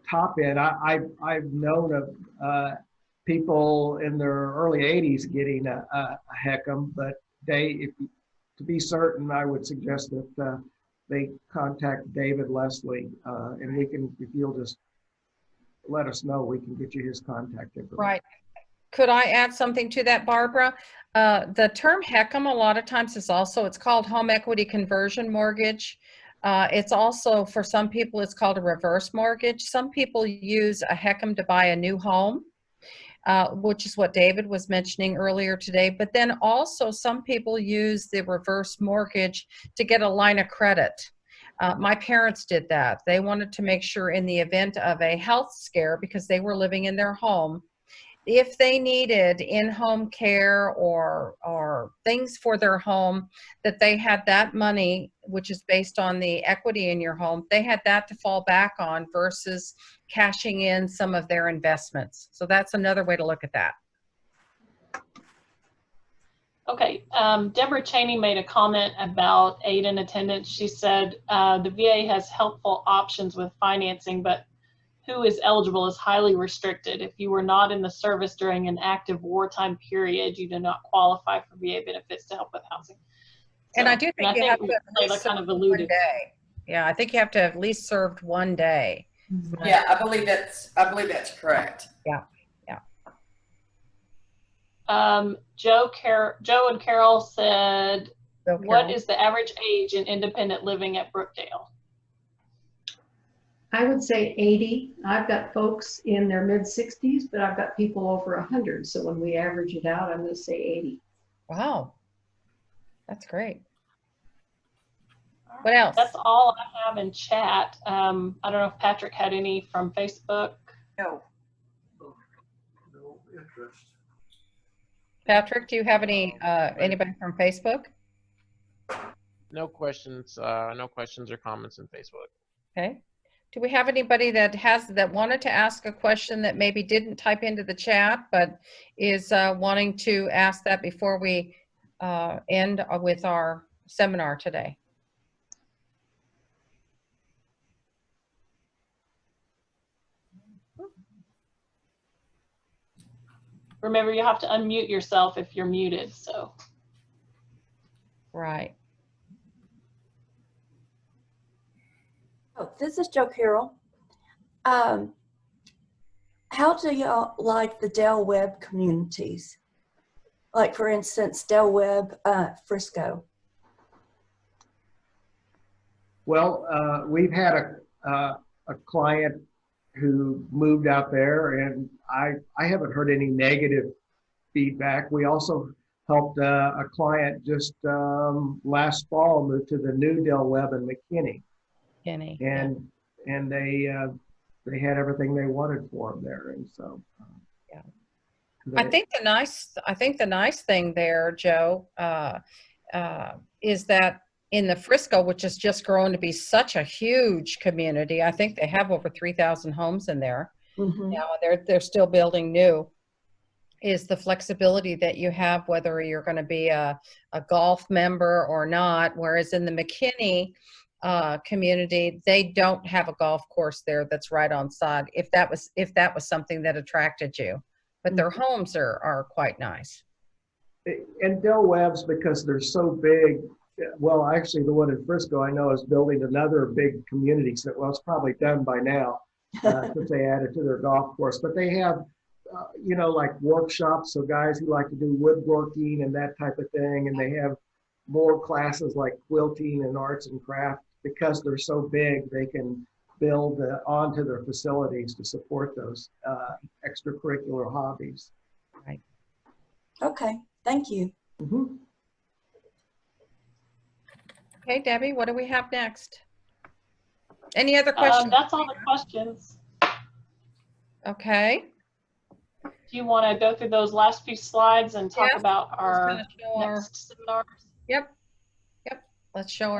S9: top end. I've known of people in their early 80s getting a HECM, but to be certain, I would suggest that they contact David Leslie, and we can, if you'll just let us know, we can get you his contact information.
S1: Right. Could I add something to that, Barbara? The term HECM a lot of times is also, it's called home equity conversion mortgage. It's also, for some people, it's called a reverse mortgage. Some people use a HECM to buy a new home, which is what David was mentioning earlier today. But then also some people use the reverse mortgage to get a line of credit. My parents did that. They wanted to make sure in the event of a health scare, because they were living in their home, if they needed in-home care or things for their home, that they had that money, which is based on the equity in your home, they had that to fall back on versus cashing in some of their investments. So that's another way to look at that.
S6: Okay, Deborah Cheney made a comment about aid and attendance. She said the VA has helpful options with financing, but who is eligible is highly restricted. If you were not in the service during an active wartime period, you do not qualify for VA benefits to help with housing. So,
S1: And I do think you have to have at
S6: Leihla
S1: least
S6: kind of
S1: served one
S6: alluded.
S1: day. Yeah, I think you have to have at least served one day.
S8: Yeah, I believe that's correct.
S1: Yeah, yeah.
S6: Joe and Carol said,
S1: So,
S6: what
S1: Carol?
S6: is the average age in independent living at Brookdale?
S4: I would say 80. I've got folks in their mid 60s, but I've got people over 100. So when we average it out, I'm going to say 80.
S1: Wow, that's great. What else?
S6: That's all I have in chat. I don't know if Patrick had any from Facebook.
S8: No.
S9: No interest.
S1: Patrick, do you have any anybody from Facebook?
S10: No questions. No questions or comments on Facebook.
S1: Okay. Do we have anybody that wanted to ask a question that maybe didn't type into the chat, but is wanting to ask that before we end with our seminar today?
S6: Remember, you have to unmute yourself if you're muted. So.
S1: Right.
S11: Oh, this is Joe Carroll. How do y'all like the Del Webb communities? Like, for instance, Del Webb, Frisco.
S9: Well, we've had a client who moved out there, and I haven't heard any negative feedback. We also helped a client just last fall move to the new Del Webb in McKinney. And they had everything they wanted for them there, and so
S1: yeah. I think the nice thing there, Joe, is that in the Frisco, which has just grown to be such a huge community, I think they have over 3,000 homes in there.
S11: Mm-hmm.
S1: Now they're still building new. Is the flexibility that you have whether you're going to be a golf member or not, whereas in the McKinney community, they don't have a golf course there that's right on side, if that was something that attracted you, but their homes are quite nice.
S9: And Del Webb's, because they're so big, well, actually the one in Frisco I know is building another big community, so well, it's probably done by now since they added to their golf course, but they have you know, like workshops, so guys who like to do woodworking and that type of thing, and they have more classes like quilting and arts and crafts. Because they're so big, they can build onto their facilities to support those extracurricular hobbies.
S1: Right.
S11: Okay, thank you.
S9: Mm-hmm.
S1: Okay, Debbie, what do we have next? Any other questions?
S6: That's all the questions.
S1: Okay.
S6: Do you want to go through those last few slides and talk about our next seminars?
S1: Yep. Let's show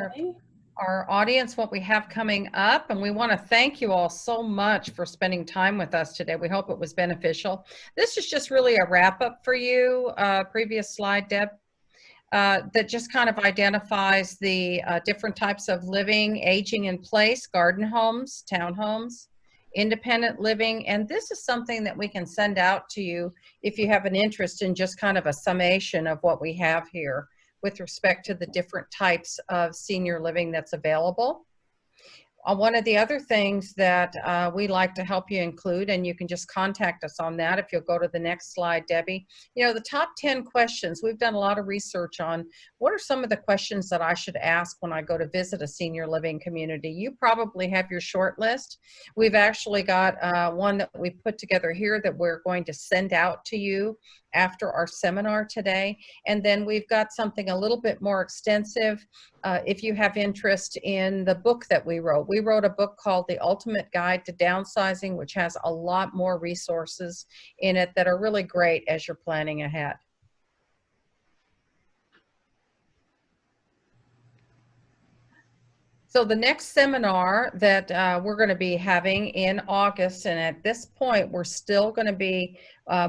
S1: our audience what we have coming up, and we want to thank you all so much for spending time with us today. We hope it was beneficial. This is just really a wrap up for you. Previous slide, Deb, that just kind of identifies the different types of living, aging in place, garden homes, townhomes, independent living, and this is something that we can send out to you if you have an interest in just kind of a summation of what we have here with respect to the different types of senior living that's available. One of the other things that we like to help you include, and you can just contact us on that if you'll go to the next slide, Debbie. You know, the top 10 questions, we've done a lot of research on what are some of the questions that I should ask when I go to visit a senior living community. You probably have your short list. We've actually got one that we put together here that we're going to send out to you after our seminar today. And then we've got something a little bit more extensive if you have interest in the book that we wrote. We wrote a book called The Ultimate Guide to Downsizing, which has a lot more resources in it that are really great as you're planning ahead. So the next seminar that we're going to be having in August, and at this point, we're still going to be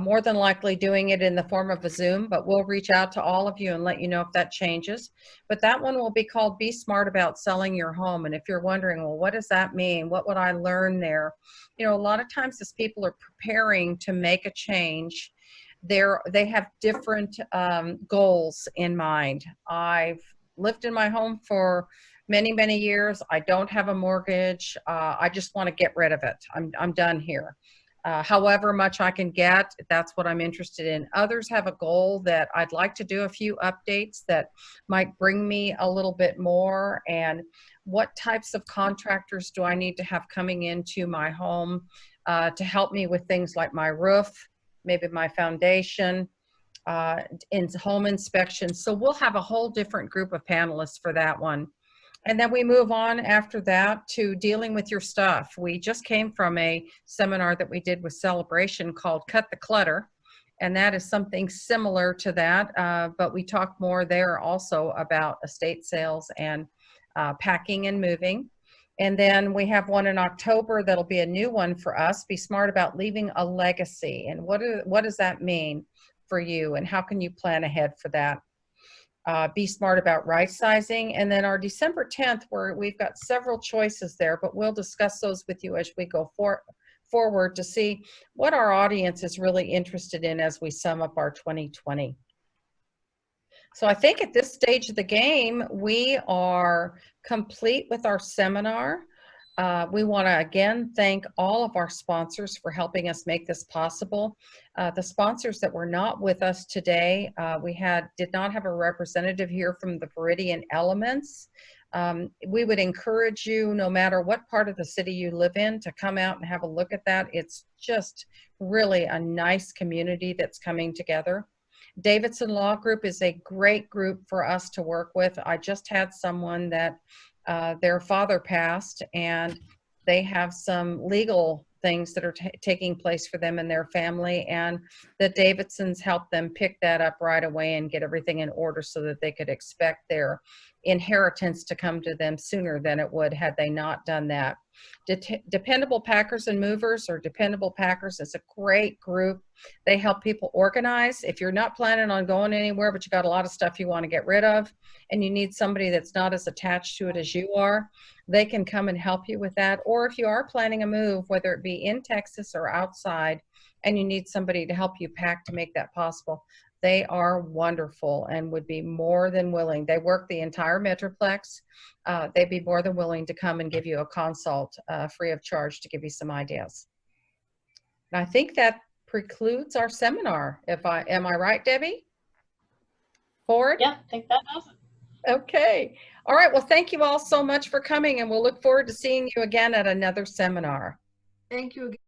S1: more than likely doing it in the form of a Zoom, but we'll reach out to all of you and let you know if that changes. But that one will be called Be Smart About Selling Your Home. And if you're wondering, well, what does that mean? What would I learn there? You know, a lot of times as people are preparing to make a change, they have different goals in mind. I've lived in my home for many, many years. I don't have a mortgage. I just want to get rid of it. I'm done here. However much I can get, that's what I'm interested in. Others have a goal that I'd like to do a few updates that might bring me a little bit more. And what types of contractors do I need to have coming into my home to help me with things like my roof, maybe my foundation, in home inspection. So we'll have a whole different group of panelists for that one. And then we move on after that to dealing with your stuff. We just came from a seminar that we did with Celebration called Cut the Clutter. And that is something similar to that, but we talk more there also about estate sales and packing and moving. And then we have one in October that'll be a new one for us, Be Smart About Leaving a Legacy. And what does that mean for you, and how can you plan ahead for that? Be Smart About Right-Sizing. And then our December 10th, where we've got several choices there, but we'll discuss those with you as we go forward to see what our audience is really interested in as we sum up our 2020. So I think at this stage of the game, we are complete with our seminar. We want to again thank all of our sponsors for helping us make this possible. The sponsors that were not with us today, we did not have a representative here from the Viridian Elements. We would encourage you, no matter what part of the city you live in, to come out and have a look at that. It's just really a nice community that's coming together. Davidson Law Group is a great group for us to work with. I just had someone that their father passed, and they have some legal things that are taking place for them and their family, and the Davidsons helped them pick that up right away and get everything in order so that they could expect their inheritance to come to them sooner than it would had they not done that. Dependable Packers and Movers, or Dependable Packers, is a great group. They help people organize. If you're not planning on going anywhere, but you got a lot of stuff you want to get rid of, and you need somebody that's not as attached to it as you are, they can come and help you with that. Or if you are planning a move, whether it be in Texas or outside, and you need somebody to help you pack to make that possible, they are wonderful and would be more than willing. They work the entire Metroplex. They'd be more than willing to come and give you a consult free of charge to give you some ideas. And I think that precludes our seminar. Am I right, Debbie? Ford?
S6: Yeah, I think that does it.
S1: Okay. All right. Well, thank you all so much for coming, and we'll look forward to seeing you again at another seminar.
S12: Thank you again.